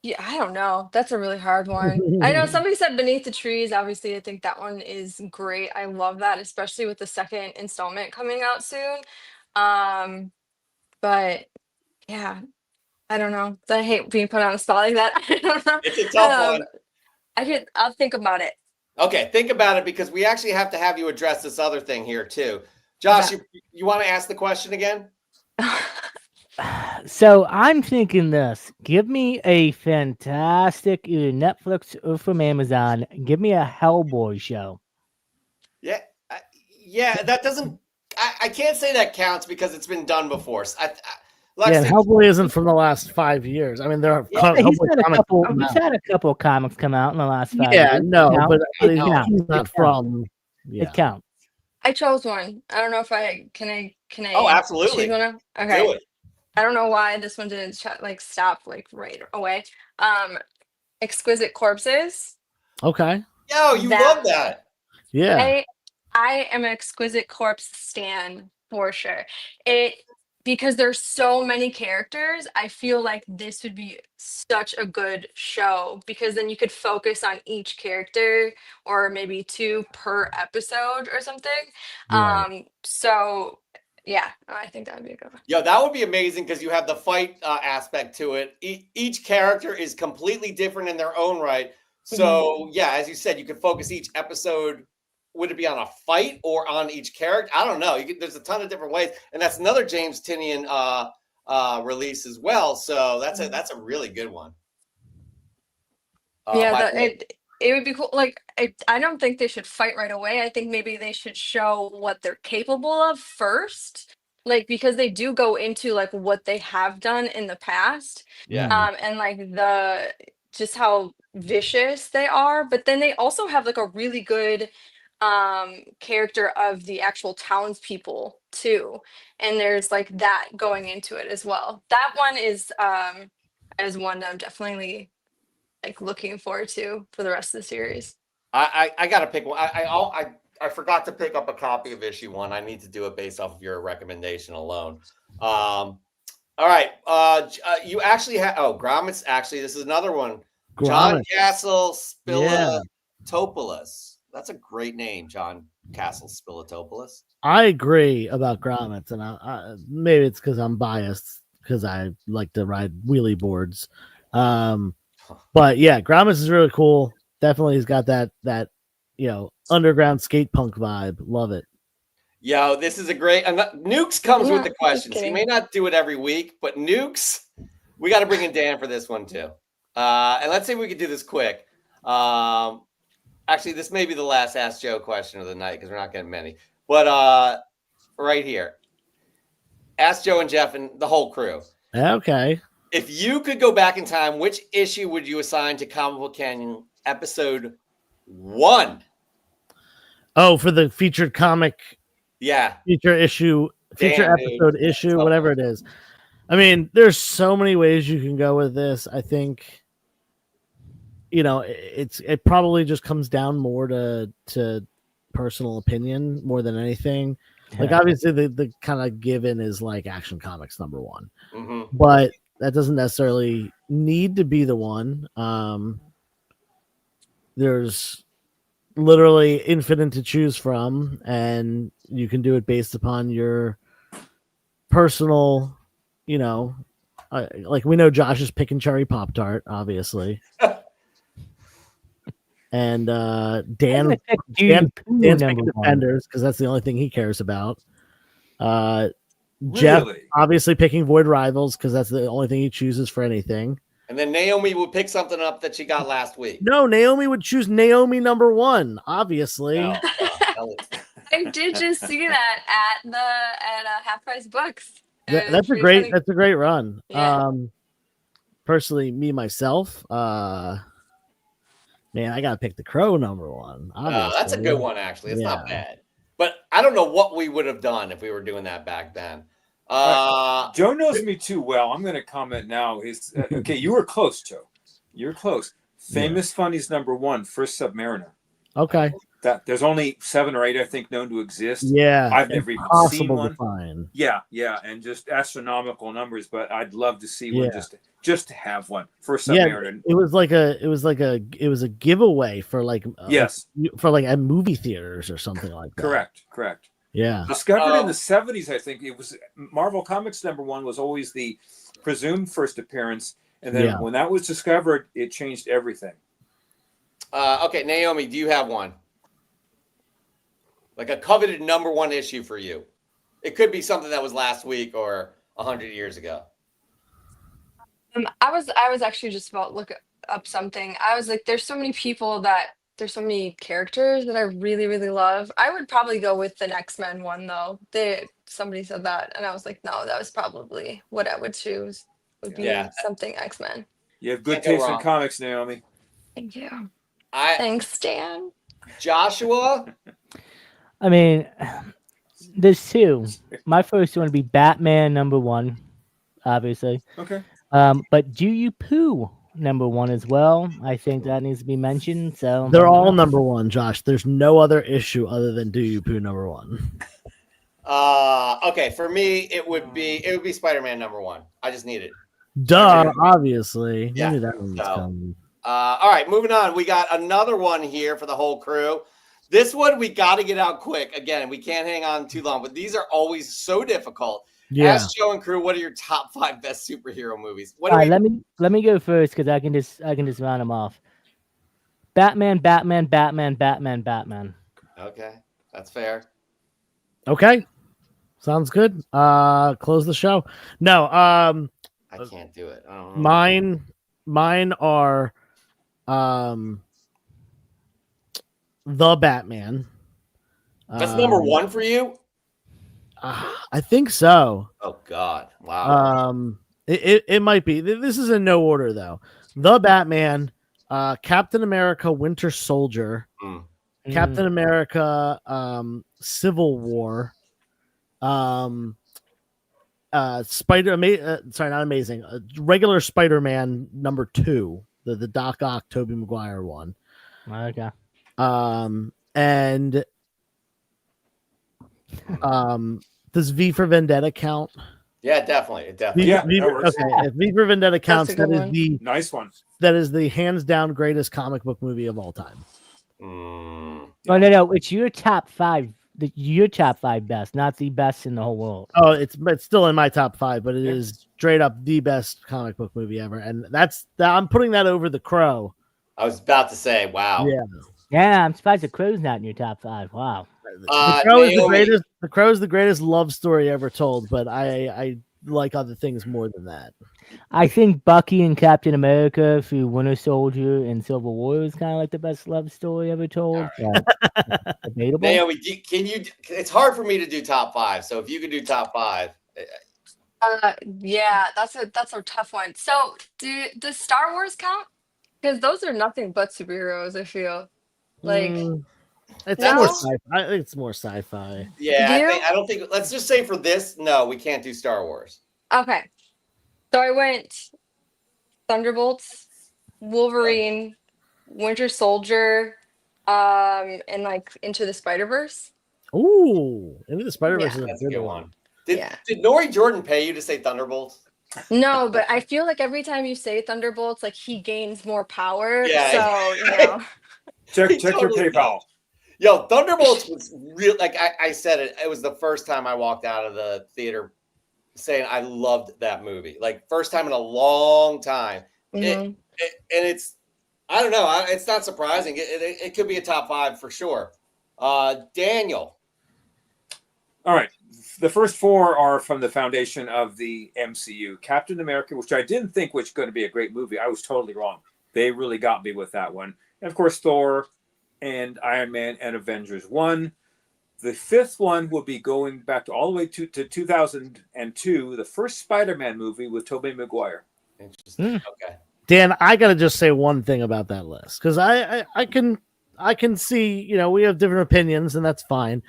Yeah, I don't know. That's a really hard one. I know somebody said Beneath the Trees. Obviously, I think that one is great. I love that, especially with the second installment coming out soon. But yeah, I don't know. I hate being put on a spot like that. I don't know. It's a tough one. I'll think about it. Okay, think about it because we actually have to have you address this other thing here too. Josh, you want to ask the question again? So I'm thinking this. Give me a fantastic either Netflix or from Amazon. Give me a Hellboy show. Yeah, that doesn't. I can't say that counts because it's been done before. Hellboy isn't from the last 5 years. I mean, there are he's had a couple of comics come out in the last 5 years. Yeah, no, but he's not from. Yeah. It counts. I chose one. I don't know if I can. Oh, absolutely. Choose one? Okay. Do it. I don't know why this one didn't stop like right away. Exquisite Corpses. Okay. Yo, you love that. Yeah. I am an Exquisite Corpse stan for sure. Because there's so many characters, I feel like this would be such a good show because then you could focus on each character or maybe 2 per episode or something. Right. So yeah, I think that would be a good one. Yo, that would be amazing because you have the fight aspect to it. Each character is completely different in their own right. So yeah, as you said, you could focus each episode. Would it be on a fight or on each character? I don't know. There's a ton of different ways, and that's another James Tynion release as well. So that's a really good one. It would be cool. Like I don't think they should fight right away. I think maybe they should show what they're capable of first, like because they do go into like what they have done in the past. Yeah. And like just how vicious they are, but then they also have like a really good character of the actual townspeople too, and there's like that going into it as well. That one is one that I'm definitely like looking forward to for the rest of the series. I gotta pick one. I forgot to pick up a copy of issue 1. I need to do it based off of your recommendation alone. All right. You actually have Gromit's actually. This is another one. John Gromit. Castle Yeah. Spilatopoulos. That's a great name, John Castle Spilatopoulos. I agree about grommets, and I maybe it's because I'm biased because I like to ride wheelie boards. But yeah, grommets is really cool. Definitely, he's got that underground skate punk vibe. Love it. Yo, this is a great. Nukes comes with the Just questions. He kidding. may not do it every week, but Nukes, we got to bring in Dan for this one too. And let's see if we can do this quick. Actually, this may be the last Ask Joe question of the night because we're not getting many. But right here, Ask Joe and Jeff and the whole crew. Okay. If you could go back in time, which issue would you assign to Comic Book Canyon episode 1? Oh, for the featured comic, Yeah. feature episode dude. issue, whatever it is. I mean, there's so many ways you can go with this. I think, it probably just comes down more to personal opinion more than anything. Like, obviously, the kind of given is like Action Comics #1, but that doesn't necessarily need to be the one. There's literally infinite to choose from, and you can do it based upon your personal, like we know Josh is picking Cherry Pop Tart, obviously. And Dan's picking Defenders because that's the only thing he cares about. Jeff obviously picking Void Rivals because that's the only thing he chooses for anything. And then Naomi would pick something up that she got last week. No, Naomi would choose Naomi #1, obviously. No, I did just see that at Half Price Books. That's a great run. Yeah. Personally, me myself, man, I gotta pick the Crow #1. That's a good one, actually. It's not bad. But I don't know what we would have done if we were doing that back then. Joe knows me too well. I'm going to comment now. Okay, you were close, Joe. You're close. Famous Funnies #1, First Submariner. Okay. That there's only 7 or 8, I think, known to exist. Yeah, I've never even seen one. To find. Yeah, and just astronomical numbers. But I'd love to see one just to have one. First Submariner. It was a giveaway for for at movie theaters or something like that. Correct. Yeah. Discovered in the 70s, I think. It was Marvel Comics #1 was always the presumed first appearance. And then when that was discovered, it changed everything. Okay, Naomi, do you have one? Like a coveted #1 issue for you. It could be something that was last week or 100 years ago. I was actually just about to look up something. I was like, there's so many characters that I really, really love. I would probably go with the X-Men one though. Somebody said that, and I was like, no, that was probably what I would choose. Would be something X-Men. You have good taste in comics, Naomi. Thank you. Thanks, Stan. Joshua? I mean, there's 2. My first one would be Batman #1, obviously. Okay. But Do You Poo #1 as well. I think that needs to be mentioned. So they're all #1, Josh. There's no other issue other than Do You Poo #1. Okay, for me it would be Spider-Man #1. I just need it. Duh, obviously. Yeah. Maybe that one's coming. All right, moving on. We got another one here for the whole crew. This one we got to get out quick. Again, we can't hang on too long, but these are always so difficult. Yeah. Ask Joe and crew, what are your top 5 best superhero movies? All right, let me go first because I can just round them off. Batman. Okay, that's fair. Okay, sounds good. Close the show. No, I can't do it. I don't know. Mine are the Batman. That's #1 for you? I think so. Oh God! Wow. It might be. This is in no order though. The Batman, Captain America, Winter Soldier, Captain America, Civil War, regular Spider-Man #2, the Doc Ock Tobey Maguire one. Okay. And does V for Vendetta count? Yeah, definitely. It definitely. Yeah, that works. Okay, if V for Vendetta counts, That's a that good is one. the Nice one. that is the hands down greatest comic book movie of all time. Oh no, it's your top 5. Your top 5 best, not the best in the whole world. Oh, it's still in my top 5, but it is straight up the best comic book movie ever, and I'm putting that over The Crow. I was about to say, wow. Yeah, Yeah, I'm surprised The Crow's not in your top 5. Wow. The Crow is the Naomi. greatest. The Crow is the greatest love story ever told, but I like other things more than that. I think Bucky and Captain America through Winter Soldier and Civil War is kind of like the best love story ever told. But debatable. Naomi, can you? It's hard for me to do top 5. So if you could do top 5, Yeah, that's a tough one. So does Star Wars count? Because those are nothing but superheroes, I feel. Like It's No? more sci-fi. I think it's more sci-fi. yeah, Do you? I don't think. Let's just say for this, no, we can't do Star Wars. Okay. So I went Thunderbolts, Wolverine, Winter Soldier, and like Into the Spider-Verse. Ooh, Into the Spider-Verse Yeah. is That's a good one. one. Did Yeah. Nori Jordan pay you to say Thunderbolts? No, but I feel like every time you say Thunderbolts, like he gains more power. Yeah. So, you know. Check He your totally PayPal. Yo, Thunderbolts was real. Like I said it. It was the first time I walked out of the theater saying I loved that movie. Like first time in a long time. Mhm. And it's, I don't know. It's not surprising. It could be a top 5 for sure. Daniel. All right. The first 4 are from the foundation of the MCU. Captain America, which I didn't think was going to be a great movie. I was totally wrong. They really got me with that one. And of course, Thor and Iron Man and Avengers 1. The 5th one will be going back to all the way to 2002, the first Spider-Man movie with Tobey Maguire. Interesting. Okay. Dan, I gotta just say one thing about that list because I can see, you know, we have different opinions and that's fine,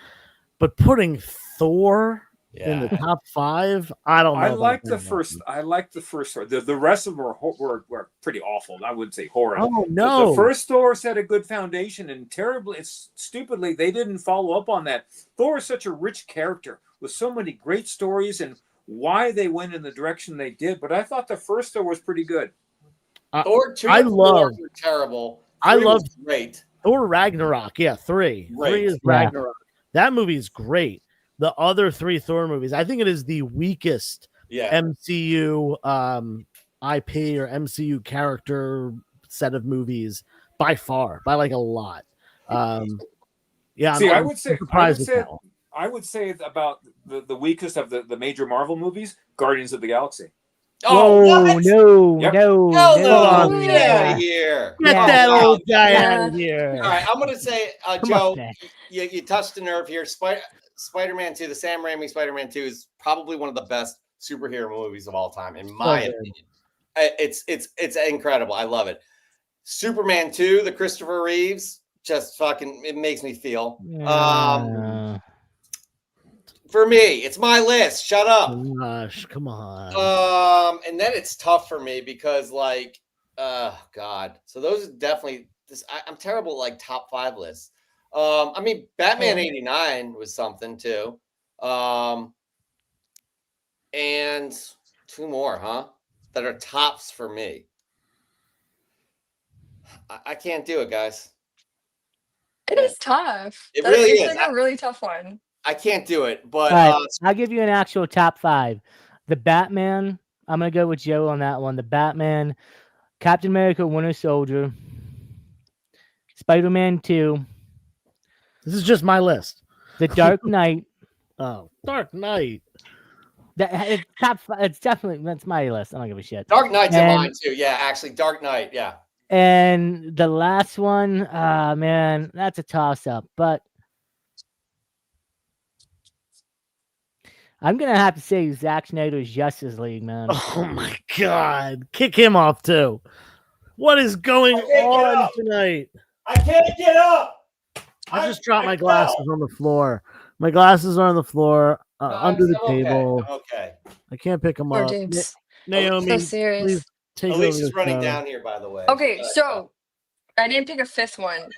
but putting Thor in the top 5, I don't know. I like the first. I like the first Thor. The rest of them were pretty awful. I wouldn't say horrid. Oh no! The first Thor set a good foundation, and terribly, stupidly, they didn't follow up on that. Thor is such a rich character with so many great stories, and why they went in the direction they did. But I thought the first Thor was pretty good. Thor 2 I and 4 love- were terrible. I 3 love- was great. Thor Ragnarok, yeah, 3. Great. 3 is Yeah. Ragnarok. That movie is great. The other 3 Thor movies, I think it is the weakest Yeah. MCU IP or MCU character set of movies by far, by like a lot. Yeah, See, I'm I would say surprised with that one. I would say about the weakest of the major Marvel movies, Guardians of the Galaxy. Oh, Whoa, what? no, Yep. no, Hell no. no. no. Get out of here. Get Yeah. that old guy Yeah. out of here. All right, I'm going to say, Come Joe, on, man. you touched a nerve here. Spider-Man 2, the Sam Raimi Spider-Man 2 is probably one of the best superhero movies of all time, in my good. opinion. It's incredible. I love it. Superman 2, the Christopher Reeves, just fucking, it makes me feel. For me, it's my list. Shut up. Gosh, come on. And then it's tough for me because, like, God. So those are definitely this. I'm terrible at like top 5 lists. I mean, Batman '89 was something too. And 2 more, huh? That are tops for me. I can't do it, guys. It is tough. It really it's is. like a really tough one. I can't do it. But All right, I'll give you an actual top 5. The Batman, I'm going to go with Joe on that one. The Batman, Captain America, Winter Soldier, Spider-Man 2, This is just my list. The Dark Knight. Oh, Dark Knight. It's top 5. It's definitely, that's my list. I don't give a shit. Dark Knight's in And- mine too. Yeah, actually, Dark Knight. Yeah. And the last one, man, that's a toss-up. But I'm going to have to say Zack Snyder's Justice League, man. Oh my God. Kick him off too. What is going I can't get on up. tonight? I can't get up. I just dropped my glasses on the floor. My glasses are on the floor under the table. Okay. I can't pick them Poor up. dudes. Naomi, So serious. please take over Alicia's the running show. down here, by the way. Okay, so I didn't pick a fifth one.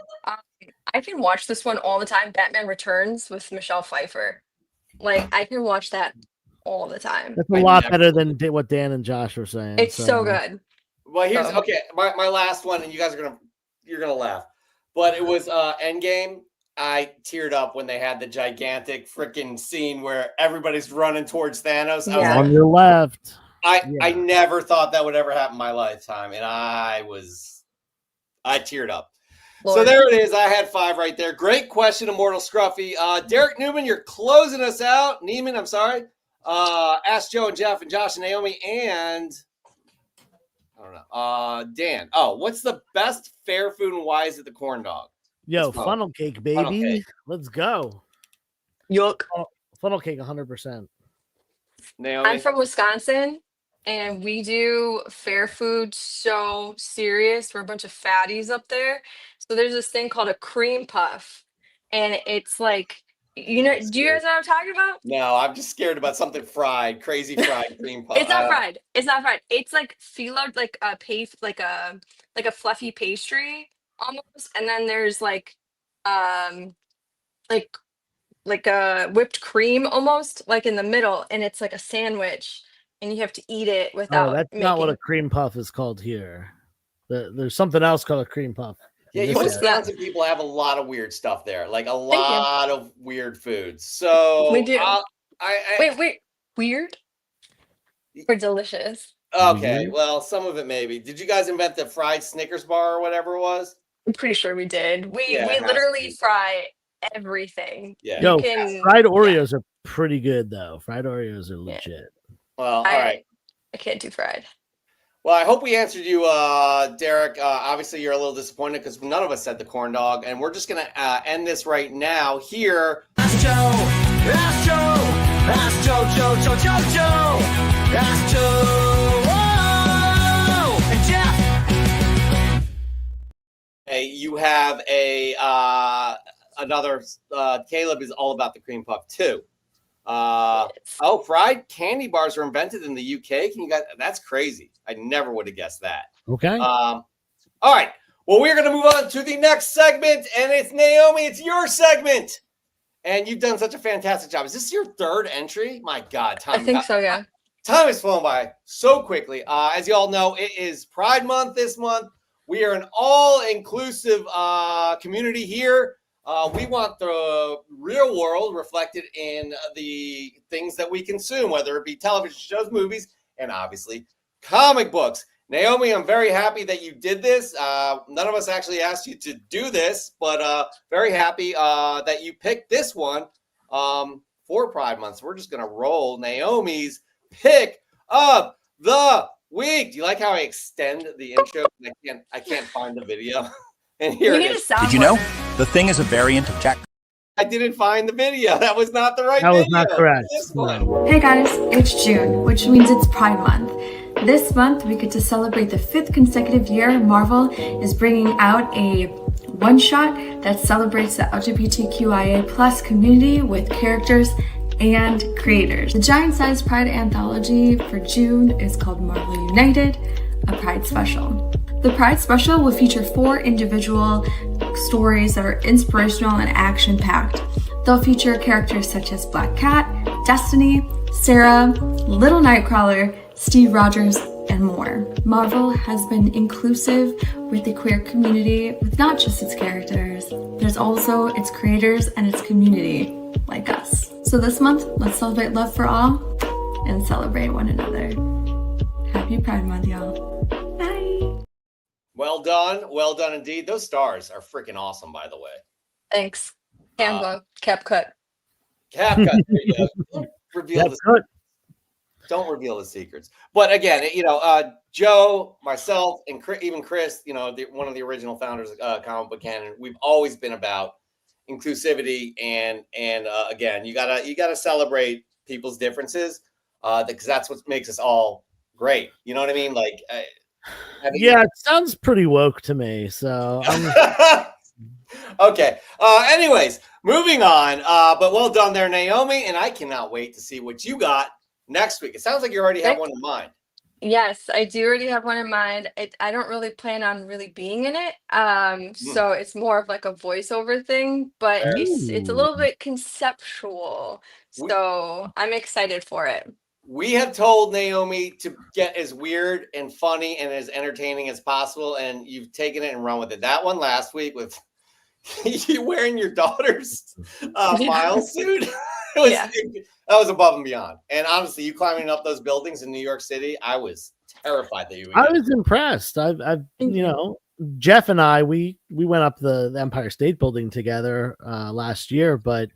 I can watch this one all the time. Batman Returns with Michelle Pfeiffer. Like I can watch that all the time. That's a lot better than what Dan and Josh were saying. It's so good. Well, here's okay. My last one, and you guys are gonna laugh, but it was Endgame. I teared up when they had the gigantic freaking scene where everybody's running towards Thanos. I was like, on your left. I never thought that would ever happen in my lifetime, and I teared up. Lord. So there it is. I had 5 right there. Great question, Immortal Scruffy. Derek Newman, you're closing us out. Neiman, I'm sorry. Ask Joe and Jeff and Josh and Naomi and I don't know. Dan. Oh, what's the best fair food and why is it the corn dog? Yo, funnel cake, baby. Funnel cake. Let's go. Yuck. Funnel cake, 100%. Naomi? I'm from Wisconsin, and we do fair food so serious. We're a bunch of fatties up there. So there's this thing called a cream puff, and it's like, you know, do you guys know what I'm talking about? No, I'm just scared about something fried, crazy fried cream puff. It's not fried. It's not fried. It's like phyllo, like a like a fluffy pastry almost, and then there's like a whipped cream almost like in the middle, and it's like a sandwich, and you have to eat it without. Oh, that's not what a cream puff is called here. There's something else called a cream puff. Yeah, you Wisconsin people have a lot of weird stuff there, like a lot of weird foods. So we do. Wait, weird or delicious? Okay, well, some of it maybe. Did you guys invent the fried Snickers bar or whatever it was? I'm pretty sure we did. We literally fry everything. Yeah. Yo, fried Oreos are pretty good though. Fried Oreos are legit. Well, all right. I can't do fried. Well, I hope we answered you, Derek. Obviously, you're a little disappointed because none of us said the corn dog, and we're just going to end this right now here. Ask Joe. Ask Joe. Ask Joe. Ask Joe. Whoa! And Jeff. Hey, you have another. Caleb is all about the cream puff too. Fried candy bars were invented in the UK. That's crazy. I never would have guessed that. Okay. All right. Well, we're going to move on to the next segment, and it's Naomi. It's your segment, and you've done such a fantastic job. Is this your third entry? My God, time. I think so. Yeah. Time has flown by so quickly. As you all know, it is Pride Month this month. We are an all-inclusive community here. We want the real world reflected in the things that we consume, whether it be television shows, movies, and obviously comic books. Naomi, I'm very happy that you did this. None of us actually asked you to do this, but very happy that you picked this one for Pride Month. So we're just going to roll Naomi's pick of the week. Do you like how I extend the intro? I can't find the video. And here it is. Did you know the thing is a variant of Jack? I didn't find the video. That was not the right video. That was not correct. This one. Hey guys, it's June, which means it's Pride Month. This month, we get to celebrate the 5th consecutive year Marvel is bringing out a one-shot that celebrates the LGBTQIA plus community with characters and creators. The giant-sized Pride anthology for June is called Marvel United, a Pride special. The Pride special will feature 4 individual stories that are inspirational and action-packed. They'll feature characters such as Black Cat, Destiny, Sarah, Little Nightcrawler, Steve Rogers, and more. Marvel has been inclusive with the queer community with not just its characters, there's also its creators and its community, like us. So this month, let's celebrate love for all and celebrate one another. Happy Pride Month, y'all. Bye. Well done indeed. Those stars are freaking awesome, by the way. Thanks. Canva, cap cut. Cap cut. There you go. Don't reveal the secrets. But again, Joe, myself, and even Chris, one of the original founders of Comic Book Canon, we've always been about inclusivity and again, you gotta celebrate people's differences because that's what makes us all great. You know what I mean? Like, it sounds pretty woke to me. So Okay. Anyways, moving on. But well done there, Naomi. And I cannot wait to see what you got next week. It sounds like you already have one in mind. Yes, I do already have one in mind. I don't really plan on really being in it. So it's more of like a voiceover thing, but it's a little bit conceptual. We, So I'm excited for it. we have told Naomi to get as weird and funny and as entertaining as possible, and you've taken it and run with it. That one last week with you wearing your daughter's mile suit. That was above and beyond. And honestly, you climbing up those buildings in New York City, I was terrified that you would. I was impressed. I've you know, Jeff and I, we went up the Empire State Building together last year, but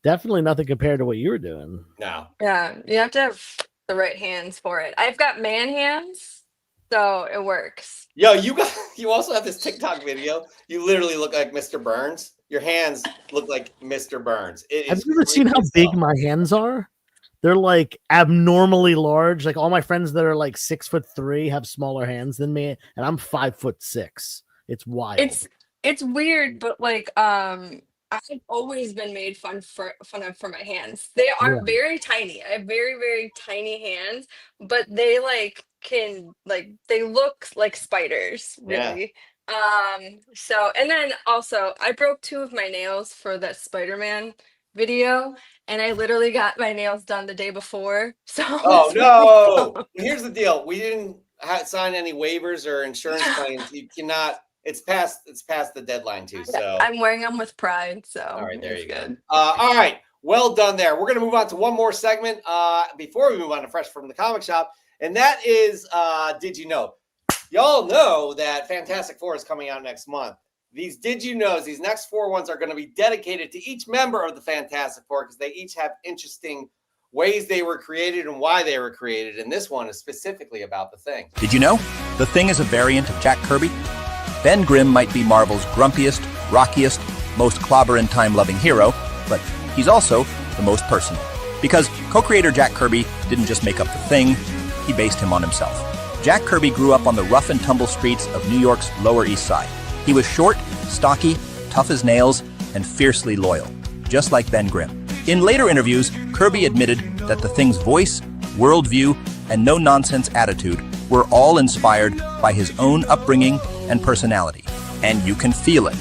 definitely nothing compared to what you were doing. No. Yeah, you have to have the right hands for it. I've got man hands, so it works. Yo, you also have this TikTok video. You literally look like Mr. Burns. Your hands look like Mr. Burns. Have you ever seen how big my hands are? They're like abnormally large. Like all my friends that are like 6'3" have smaller hands than me, and I'm 5'6". It's wild. It's weird, but like I've always been made fun of for my hands. They are very tiny. I have very, very tiny hands, but they they look like spiders, really. So, and then also I broke 2 of my nails for that Spider-Man video, and I literally got my nails done the day before. So oh no. Here's the deal. We didn't sign any waivers or insurance claims. You cannot. It's past the deadline too. So I'm wearing them with pride. So all right, there you go. All right, well done there. We're gonna move on to one more segment before we move on to Fresh from the Comic Shop, and that is Did You Know? Y'all know that Fantastic Four is coming out next month. These Did You Knows, these next 4 ones are going to be dedicated to each member of the Fantastic Four because they each have interesting ways they were created and why they were created. And this one is specifically about the Thing. Did you know? The Thing is a variant of Jack Kirby. Ben Grimm might be Marvel's grumpiest, rockiest, most clobbering, time-loving hero, but he's also the most personal. Because co-creator Jack Kirby didn't just make up the Thing, he based him on himself. Jack Kirby grew up on the rough and tumble streets of New York's Lower East Side. He was short, stocky, tough as nails, and fiercely loyal, just like Ben Grimm. In later interviews, Kirby admitted that the Thing's voice, worldview, and no-nonsense attitude were all inspired by his own upbringing and personality. And you can feel it.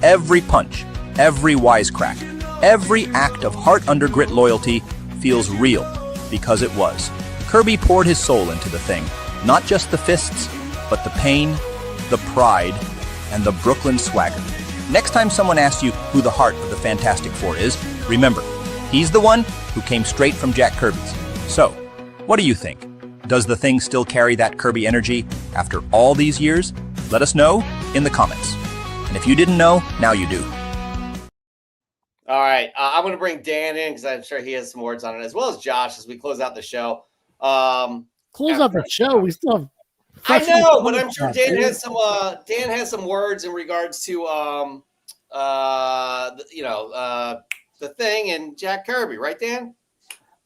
Every punch, every wisecrack, every act of heart-under-grit loyalty feels real, because it was. Kirby poured his soul into the Thing. Not just the fists, but the pain, the pride, and the Brooklyn swagger. Next time someone asks you who the heart of the Fantastic Four is, remember, he's the one who came straight from Jack Kirby's. So, what do you think? Does the Thing still carry that Kirby energy after all these years? Let us know in the comments. And if you didn't know, now you do. All right, I'm going to bring Dan in because I'm sure he has some words on it, as well as Josh as we close out the show. Close out the show. We still have. I know, but I'm sure Dan has some words in regards to the Thing and Jack Kirby, right, Dan?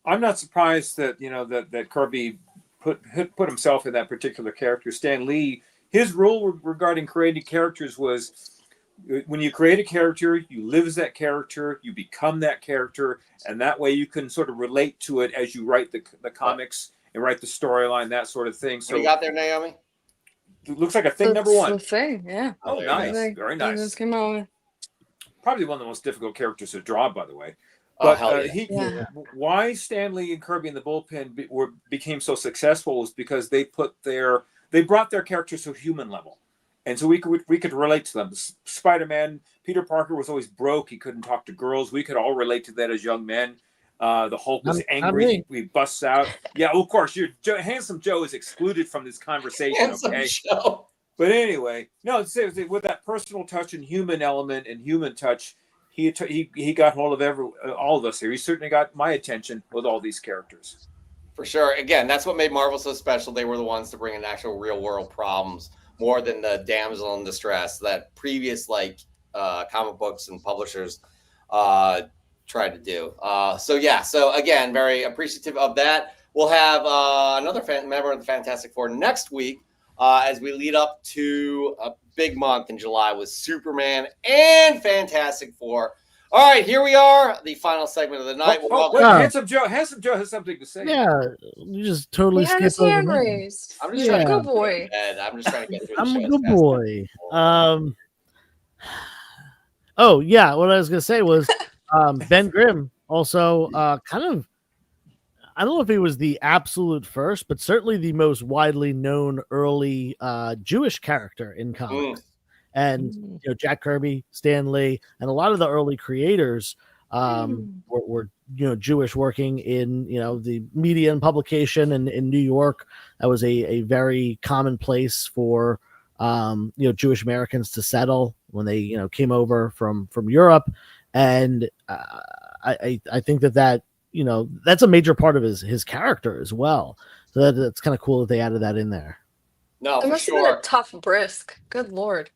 I'm not surprised that that Kirby put himself in that particular character. Stan Lee, his rule regarding creating characters was, when you create a character, you live as that character, you become that character, and that way you can sort of relate to it as you write the comics and write the storyline, that sort of thing. So what you got there, Naomi? It looks like a Thing number 1. The Thing, yeah. Oh, nice. Very nice. Probably one of the most difficult characters to draw, by the way. But why Stan Lee and Kirby in the bullpen became so successful was because they brought their characters to a human level. And so we could relate to them. Spider-Man, Peter Parker was always broke. He couldn't talk to girls. We could all relate to that as young men. The Hulk was angry. He busts out. Yeah, of course. Handsome Joe is excluded from this conversation. Handsome Joe. But anyway, no, with that personal touch and human element and human touch, he got hold of all of us here. He certainly got my attention with all these characters. For sure. Again, that's what made Marvel so special. They were the ones to bring in actual real world problems more than the damsel in distress that previous comic books and publishers tried to do. So again, very appreciative of that. We'll have another member of the Fantastic Four next week as we lead up to a big month in July with Superman and Fantastic Four. All right, here we are, the final segment of the night. Wait, Handsome Joe has something to say. Yeah, you just totally He had his skipped over hand me. raised. I'm just He's trying a to good boy. I'm just trying to get through the I'm show a as good fast as boy. possible. Oh yeah, what I was gonna say was Ben Grimm also kind of, I don't know if he was the absolute first, but certainly the most widely known early Jewish character in comics. And you know, Jack Kirby, Stan Lee, and a lot of the early creators were you know, Jewish, working in, you know, the media and publication in New York. That was a very common place for you know, Jewish Americans to settle when they, you know, came over from Europe. And I think that you know, that's a major part of his character as well. So that's kind of cool that they added that in there. No, It for must have been sure. a tough brisk. Good Lord.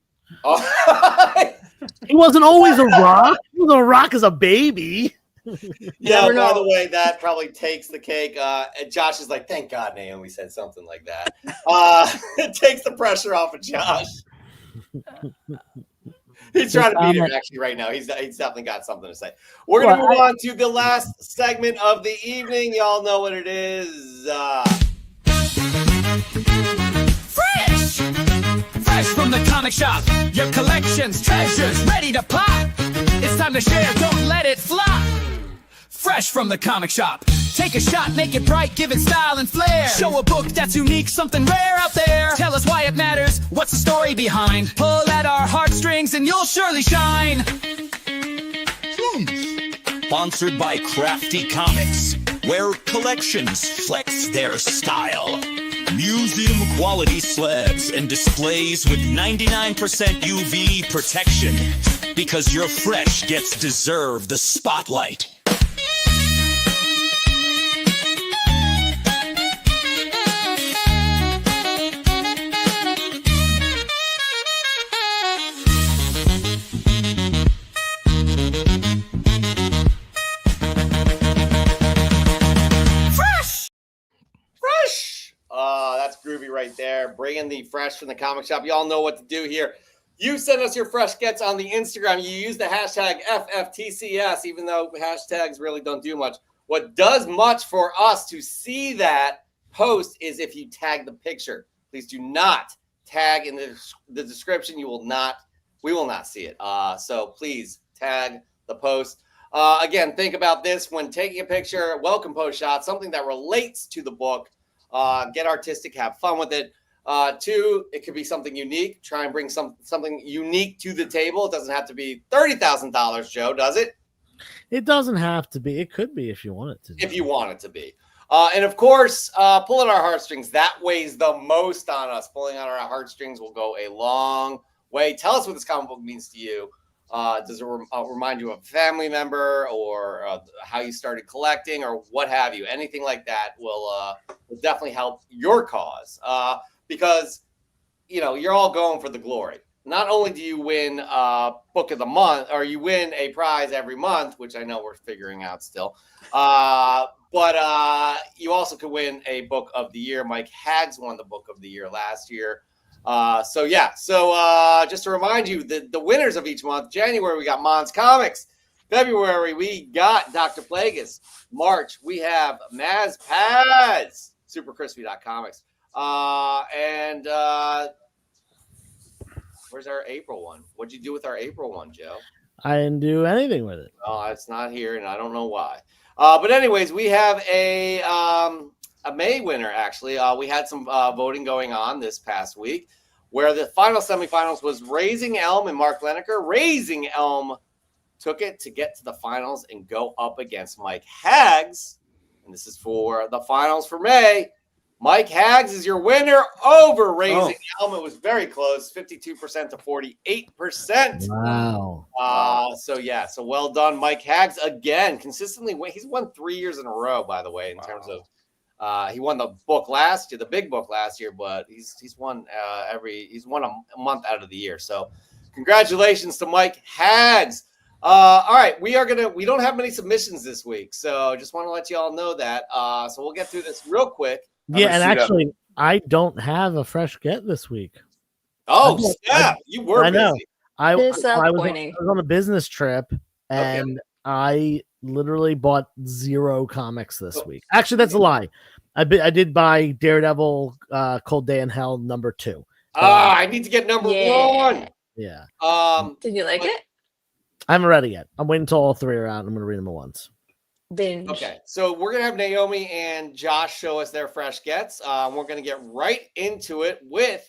He wasn't always a rock. He was a rock as a baby. Yeah, Never by know. the way, that probably takes the cake. And Josh is like, thank God Naomi said something like that. It takes the pressure off of Josh. He's trying to beat him actually right now. He's definitely got something to say. We're going to move on to the last segment of the evening. Y'all know what it is. Fresh from the comic shop, your collection's treasures ready to pop. It's time to share, don't let it flop. Fresh from the comic shop. Take a shot, make it bright, give it style and flair. Show a book that's unique, something rare out there. Tell us why it matters, what's the story behind. Pull at our heartstrings and you'll surely shine. Sponsored by Crafty Comics, where collections flex their style. Museum quality slabs and displays with 99% UV protection, because your fresh gets deserve the spotlight. That's groovy right there. Bringing the fresh from the comic shop. Y'all know what to do here. You send us your fresh gets on the Instagram. You use the hashtag FFTCS, even though hashtags really don't do much. What does much for us to see that post is if you tag the picture. Please do not tag in the description. We will not see it. So please tag the post. Again, think about this when taking a picture. Welcome post shot, something that relates to the book. Get artistic, have fun with it. Two, it could be something unique. Try and bring something unique to the table. It doesn't have to be $30,000, Joe, does it? It doesn't have to be. It could be if you want it to be. If you want it to be. And of course, pulling our heartstrings. That weighs the most on us. Pulling on our heartstrings will go a long way. Tell us what this comic book means to you. Does it remind you of a family member, or how you started collecting, or what have you? Anything like that will definitely help your cause, because you know you're all going for the glory. Not only do you win book of the month, or you win a prize every month, which I know we're figuring out still, but you also could win a book of the year. Mike Haggs won the book of the year last year. So just to remind you, the winners of each month. January we got Mons Comics. February we got Dr. Plagueis. March we have Maz Pads, supercrispy.comics. And where's our April one? What'd you do with our April one, Joe? I didn't do anything with it. Oh, it's not here, and I don't know why. But anyways, we have a May winner, actually. We had some voting going on this past week, where the final semifinals was Raising Elm and Mark Leneker. Raising Elm took it to get to the finals and go up against Mike Haggs. And this is for the finals for May. Mike Haggs is your winner over Raising Elm. It was very close, 52% to 48%. Wow. So well done, Mike Haggs. Again, consistently, he's won 3 years in a row, by the way, in terms of he won the book last year, the big book last year, but he's won a month out of the year. So congratulations to Mike Haggs. All right, we don't have many submissions this week, so just want to let you all know that. So we'll get through this real quick. Yeah, and actually, I don't have a fresh get this week. Oh, snap. You were I know. busy. I was Disappointing. on a business trip, Okay. and I literally bought 0 comics this week. Actually, that's a lie. I did buy Daredevil, Cold Day in Hell #2. I need to get number 1. Yeah. Did you like it? I haven't read it yet. I'm waiting until all 3 are out. I'm going to read them at once. Binge. Okay, so we're gonna have Naomi and Josh show us their fresh gets. We're gonna get right into it with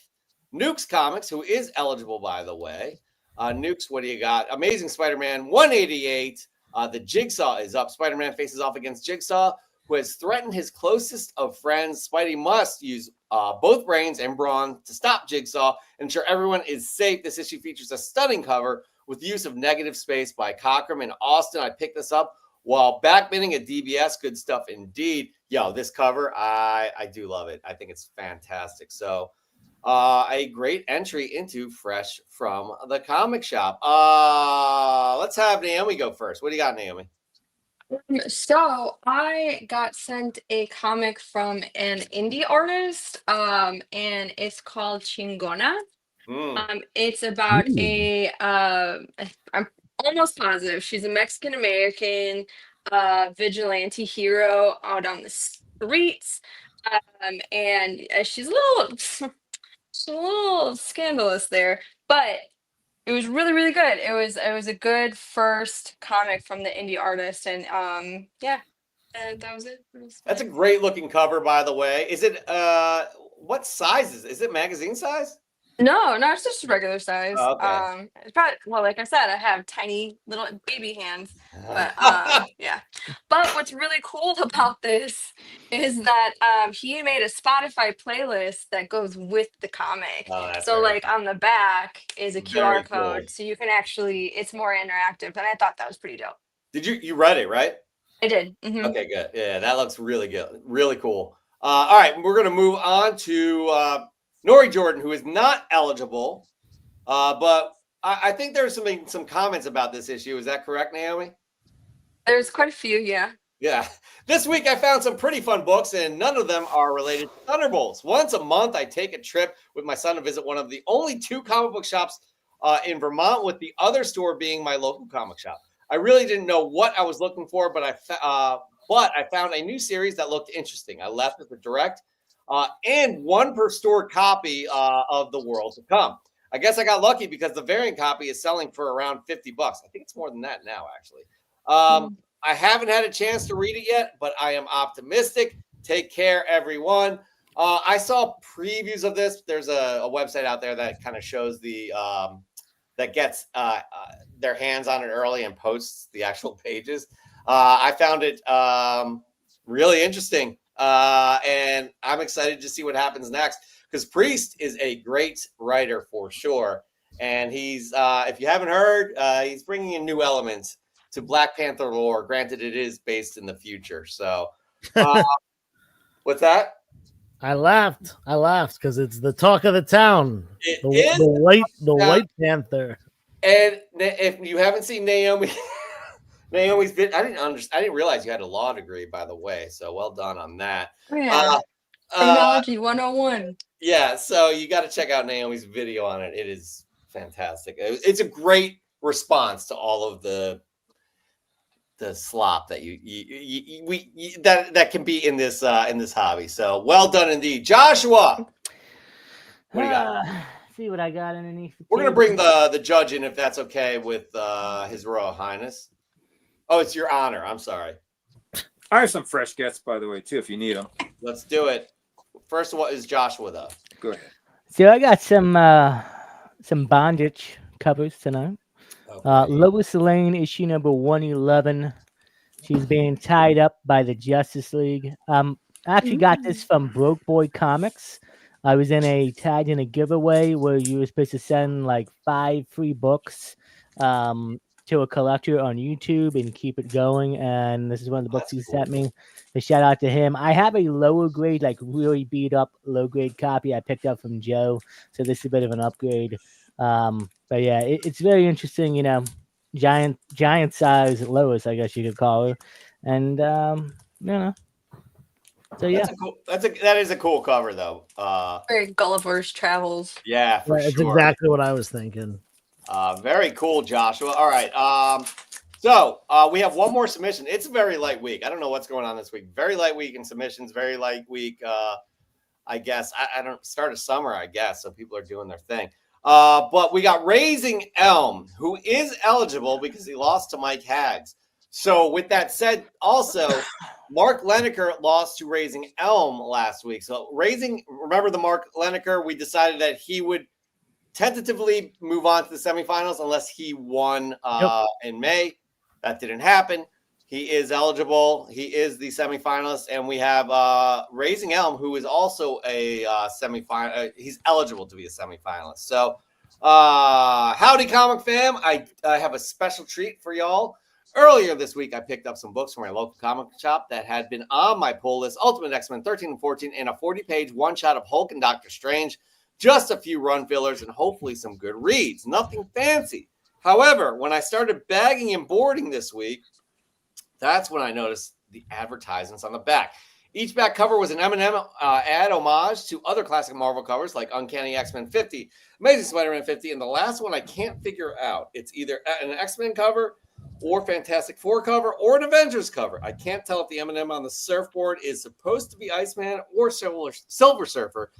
Nukes Comics, who is eligible, by the way. Nukes, what do you got? Amazing Spider-Man 188. The Jigsaw is up. Spider-Man faces off against Jigsaw, who has threatened his closest of friends. Spidey must use both brains and brawn to stop Jigsaw and ensure everyone is safe. This issue features a stunning cover with use of negative space by Cockrum and Austin. I picked this up while backbidding at DBS. Good stuff indeed. Yo, this cover, I do love it. I think it's fantastic. So a great entry into Fresh from the Comic Shop. Let's have Naomi go first. What do you got, Naomi? So I got sent a comic from an indie artist, and it's called Chingona. It's about I'm almost positive she's a Mexican American vigilante hero out on the streets, and she's a little scandalous there, but it was really, really good. It was a good first comic from the indie artist, and that was it. That's a great looking cover, by the way. Is it what size is it magazine size? No, it's just regular size. Oh, okay. It's probably, well, like I said, I have tiny little baby hands, but yeah. But what's really cool about this is that he made a Spotify playlist that goes with the comic. So like on the back is a QR code, so you can actually, it's more interactive, and I thought that was pretty dope. Did you read it, right? I did. Mm-hmm. Okay, good. Yeah, that looks really good. Really cool. All right, we're going to move on to Nori Jordan, who is not eligible, but I think there's some comments about this issue. Is that correct, Naomi? There's quite a few, yeah. Yeah. This week I found some pretty fun books, and none of them are related to Thunderbolts. Once a month, I take a trip with my son to visit one of the only 2 comic book shops in Vermont, with the other store being my local comic shop. I really didn't know what I was looking for, but I found a new series that looked interesting. I left with a direct and 1 per store copy of The World to Come. I guess I got lucky because the variant copy is selling for around $50. I think it's more than that now, actually. I haven't had a chance to read it yet, but I am optimistic. Take care, everyone. I saw previews of this. There's a website out there that kind of shows that gets their hands on it early and posts the actual pages. I found it really interesting. And I'm excited to see what happens next, because Priest is a great writer for sure. And he's, if you haven't heard, he's bringing in new elements to Black Panther lore. Granted, it is based in the future. So what's that? I laughed because it's the talk of the town. The White Panther. And if you haven't seen Naomi's bit, I didn't realize you had a law degree, by the way. So well done on that. Oh, yeah. Technology 101. Yeah, so you got to check out Naomi's video on it. It is fantastic. It's a great response to all of the slop that that can be in this hobby. So well done indeed, Joshua. What do you got? See what I got underneath. We're gonna bring the judge in, if that's okay with His Royal Highness. Oh, it's your honor. I'm sorry. I have some fresh gets, by the way, too, if you need them. Let's do it. First one is Joshua, though. Go ahead. So I got some bondage covers tonight. Okay. Lois Lane, issue number 111. She's being tied up by the Justice League. I actually got this from Broke Boy Comics. I was tagged in a giveaway where you were supposed to send like 5 free books to a collector on YouTube and keep it going. And this is one of the books he sent me. A shout out to him. I have a lower grade, like really beat up low grade copy I picked up from Joe. So this is a bit of an upgrade. But yeah, it's very interesting, you know, giant size Lois, I guess you could call her. And, you know, So yeah, that is a cool cover though. Very Gulliver's Travels. Yeah, for That's sure. exactly what I was thinking. Very cool, Joshua. All right. So we have one more submission. It's a very light week. I don't know what's going on this week. Very light week in submissions. Very light week. I guess I don't start of summer. I guess so. People are doing their thing. But we got Raising Elm, who is eligible because he lost to Mike Haggs. So with that said, also Mark Leneker lost to Raising Elm last week. So remember the Mark Leneker, we decided that he would tentatively move on to the semifinals unless he won in May. That didn't happen. He is eligible. He is the semifinalist. And we have Raising Elm, who is also a semifinal. He's eligible to be a semifinalist. So howdy, comic fam. I have a special treat for y'all. Earlier this week, I picked up some books from my local comic shop that had been on my pull list: Ultimate X-Men 13 and 14, and a 40-page one-shot of Hulk and Doctor Strange. Just a few run fillers and hopefully some good reads. Nothing fancy. However, when I started bagging and boarding this week, that's when I noticed the advertisements on the back. Each back cover was an M&M ad homage to other classic Marvel covers like Uncanny X-Men 50, Amazing Spider-Man 50, and the last one I can't figure out. It's either an X-Men cover or Fantastic Four cover or an Avengers cover. I can't tell if the M&M on the surfboard is supposed to be Iceman or Silver Surfer.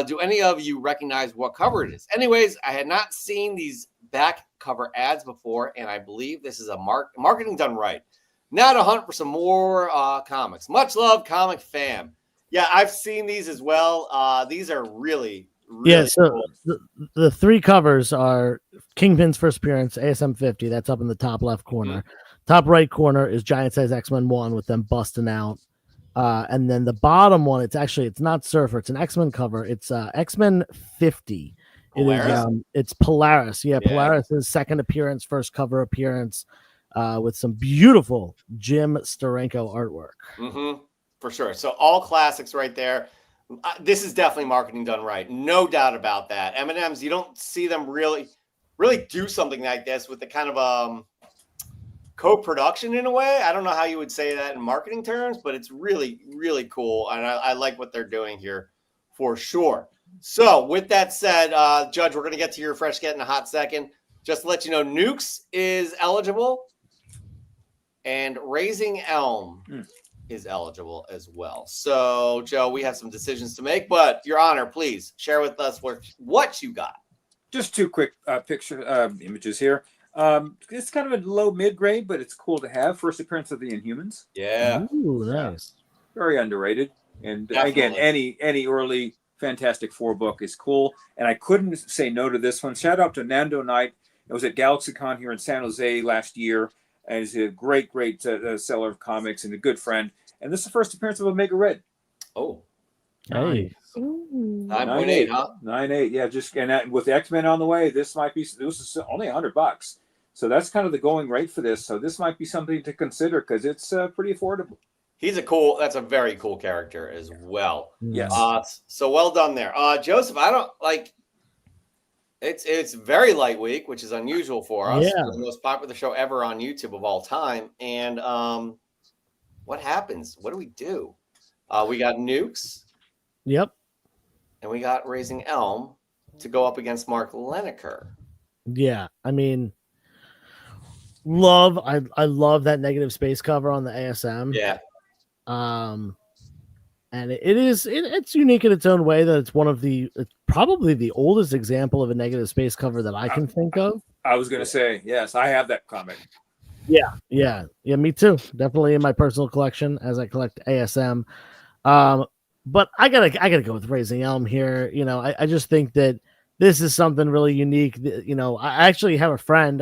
Do any of you recognize what cover it is? Anyways, I had not seen these back cover ads before, and I believe this is a marketing done right. Now to hunt for some more comics. Much love, comic fam. Yeah, I've seen these as well. These are really so cool. the three covers are Kingpin's first appearance, ASM 50. That's up in the top left corner. Top right corner is Giant Size X-Men 1 with them busting out. And then the bottom one, it's not Surfer. It's an X-Men cover. It's X-Men 50. It's Polaris. Yeah, Polaris's second appearance, first cover appearance. With some beautiful Jim Steranko artwork. For sure. So all classics right there. This is definitely marketing done right. No doubt about that. M&M's, you don't see them really do something like this with the kind of co-production in a way. I don't know how you would say that in marketing terms, but it's really, really cool. And I like what they're doing here for sure. So with that said, Judge, we're going to get to your fresh get in a hot second. Just to let you know, Nukes is eligible. And Raising Elm is eligible as well. So, Joe, we have some decisions to make, but Your Honor, please share with us what you got. Just two quick images here. It's kind of a low mid-grade, but it's cool to have. First appearance of the Inhumans. Yeah. Ooh, nice. Very underrated. And Definitely. again, any early Fantastic Four book is cool. And I couldn't say no to this one. Shout out to Nando Knight. It was at GalaxyCon here in San Jose last year. And he's a great seller of comics and a good friend. And this is the first appearance of Omega Red. Oh. Hey. 9.8, huh? 9.8, yeah. And with X-Men on the way, this is only $100. So that's kind of the going rate for this. So this might be something to consider because it's pretty affordable. That's a very cool character as well. Yes. So well done there. Joseph, I don't like it's very light week, which is unusual for us. Yeah. The most popular show ever on YouTube of all time. And what happens? What do we do? We got Nukes. Yep. And we got Raising Elm to go up against Mark Leneker. Yeah, I mean, I love that negative space cover on the ASM. Yeah. And it's unique in its own way that it's probably the oldest example of a negative space cover that I can think of. I was going to say, yes, I have that comic. Yeah, me too. Definitely in my personal collection as I collect ASM. But I gotta go with Raising Elm here. You know, I just think that this is something really unique. You know, I actually have a friend.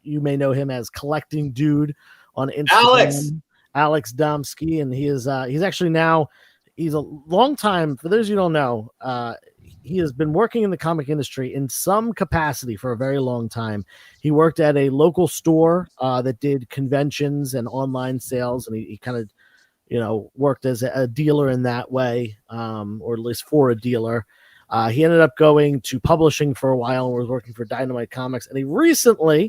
You may know him as Collecting Dude on Instagram. Alex Domsky, and he's actually now he's a long time. For those you don't know, he has been working in the comic industry in some capacity for a very long time. He worked at a local store that did conventions and online sales, and he kind of, you know, worked as a dealer in that way, or at least for a dealer. He ended up going to publishing for a while and was working for Dynamite Comics, and he recently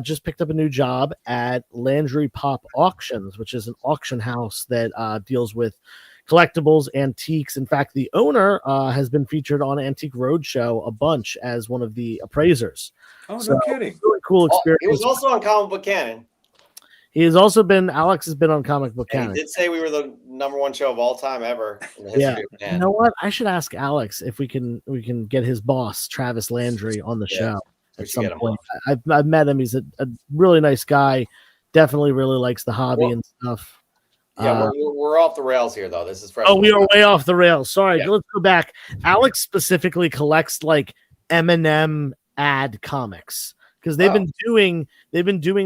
just picked up a new job at Landry Pop Auctions, which is an auction house that deals with collectibles, antiques. In fact, the owner has been featured on Antique Roadshow a bunch as one of the appraisers. Oh, no kidding. Really cool experience. He was also on Comic Book Canon. He has also been, Alex has been on Comic Book Canon. He did say we were the #1 show of all time ever in the history of Canon. You know what? I should ask Alex if we can get his boss, Travis Landry, on the show at some point. I've met him. He's a really nice guy. Definitely really likes the hobby and stuff. Yeah, we're off the rails here, though. This is fresh. Oh, we are way off the rails. Sorry. Yeah. Let's go back. Alex specifically collects like M&M ad comics because they've been doing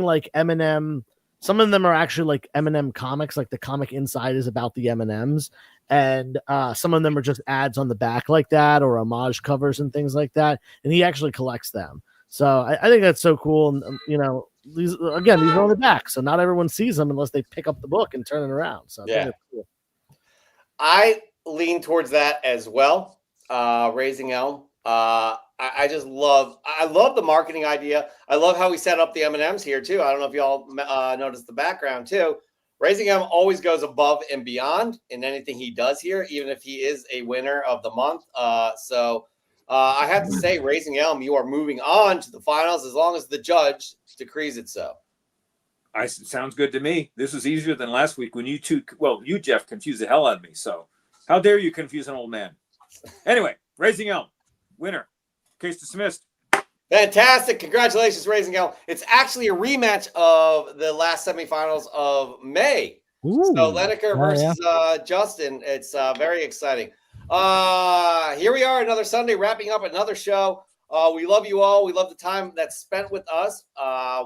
like M&M. Some of them are actually like M&M comics, like the comic inside is about the M&Ms, and some of them are just ads on the back like that, or homage covers and things like that. And he actually collects them. So I think that's so cool. And these are on the back, so not everyone sees them unless they pick up the book and turn it around. So cool. I lean towards that as well. Raising Elm. I just love the marketing idea. I love how we set up the M&Ms here too. I don't know if y'all noticed the background too. Raising Elm always goes above and beyond in anything he does here, even if he is a winner of the month. So I have to say, Raising Elm, you are moving on to the finals as long as the judge decrees it so. Sounds good to me. This was easier than last week when you Jeff, confused the hell out of me. So how dare you confuse an old man? Anyway, Raising Elm, winner. Case dismissed. Fantastic. Congratulations, Raising Elm. It's actually a rematch of the last semifinals of May. Ooh. So Lineker versus Justin. It's very exciting. Here we are, another Sunday, wrapping up another show. We love you all. We love the time that's spent with us.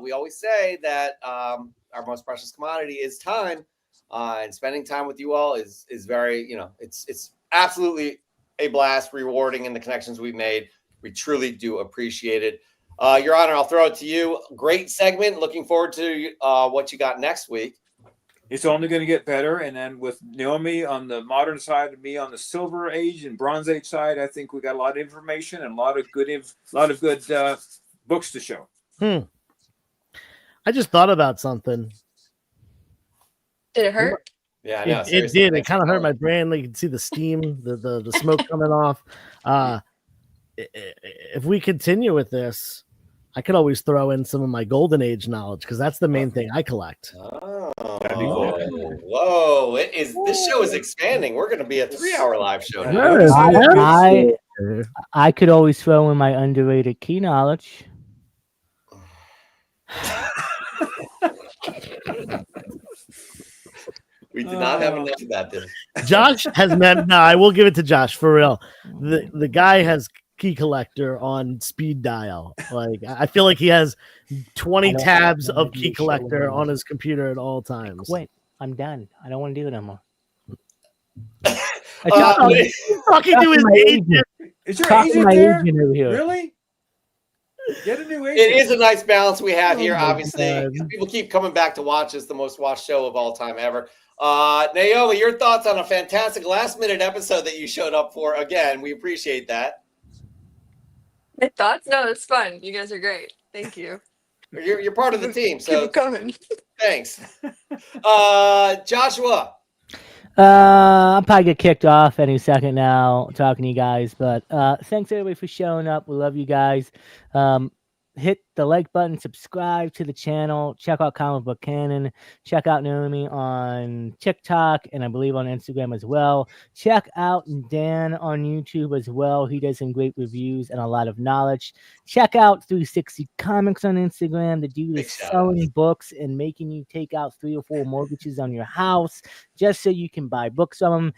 We always say that our most precious commodity is time. And spending time with you all is very, it's absolutely a blast, rewarding in the connections we've made. We truly do appreciate it. Your Honor, I'll throw it to you. Great segment. Looking forward to what you got next week. It's only going to get better. And then with Naomi on the modern side and me on the Silver Age and Bronze Age side, I think we got a lot of information and a lot of good books to show. I just thought about something. Did it hurt? Yeah, I know. It did. It kind of hurt my brain. Like you can see the steam, the smoke coming off. If we continue with this, I could always throw in some of my Golden Age knowledge because that's the main thing I collect. Oh, whoa! This show is expanding. We're going to be a 3-hour live show now. I could always throw in my underrated key knowledge. We did not have enough of that, did we? Josh has met. No, I will give it to Josh for real. The guy has key collector on speed dial. Like I feel like he has 20 tabs of key collector on his computer at all times. Wait, I'm done. I don't want to do it anymore. Talking to his agent. Is your agent there? Over here. Really? Get a new agent. It is a nice balance we have here, obviously. People keep coming back to watch us, the most watched show of all time ever. Naomi, your thoughts on a fantastic last-minute episode that you showed up for. Again, we appreciate that. My thoughts? No, it's fun. You guys are great. Thank you. You're part of the team, so keep coming. Thanks. Joshua. I'll probably get kicked off any second now talking to you guys, but thanks everybody for showing up. We love you guys. Hit the like button, subscribe to the channel, check out Comic Book Canon, check out Naomi on TikTok, and I believe on Instagram as well. Check out Dan on YouTube as well. He does some great reviews and a lot of knowledge. Check out 360 Comics on Instagram. The dude is selling books and making you take out 3 or 4 mortgages on your house just so you can buy books from him.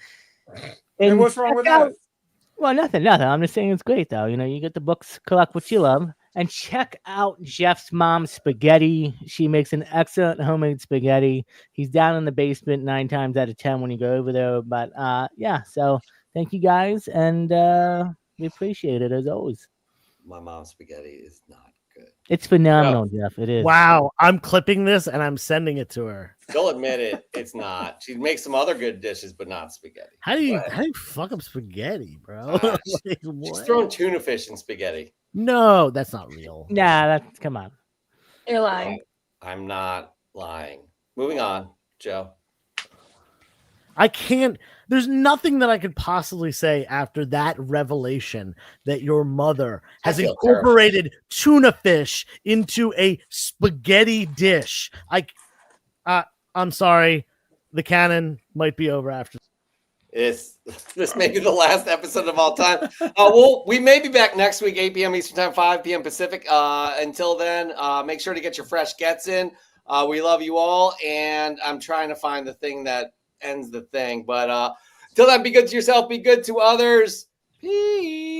And what's wrong with that? Well, nothing. I'm just saying it's great, though. You get the books, collect what you love. And check out Jeff's mom's spaghetti. She makes an excellent homemade spaghetti. He's down in the basement 9 times out of 10 when you go over there. But so thank you guys, and we appreciate it as always. My mom's spaghetti is not good. It's phenomenal, Jeff. It is. Wow, I'm clipping this and I'm sending it to her. She'll admit it. It's not. She makes some other good dishes, but not spaghetti. How do you fuck up spaghetti, bro? She's throwing tuna fish in spaghetti. No, that's not real. Nah, come on. You're lying. I'm not lying. Moving on, Joe. I can't. There's nothing that I could possibly say after that revelation that your mother has incorporated tuna fish into a spaghetti dish. I'm sorry, the canon might be over after. This may be the last episode of all time. We may be back next week, 8 p.m. Eastern Time, 5 p.m. Pacific. Until then, make sure to get your fresh gets in. We love you all, and I'm trying to find the thing that ends the thing. But till then, be good to yourself, be good to others. Peace.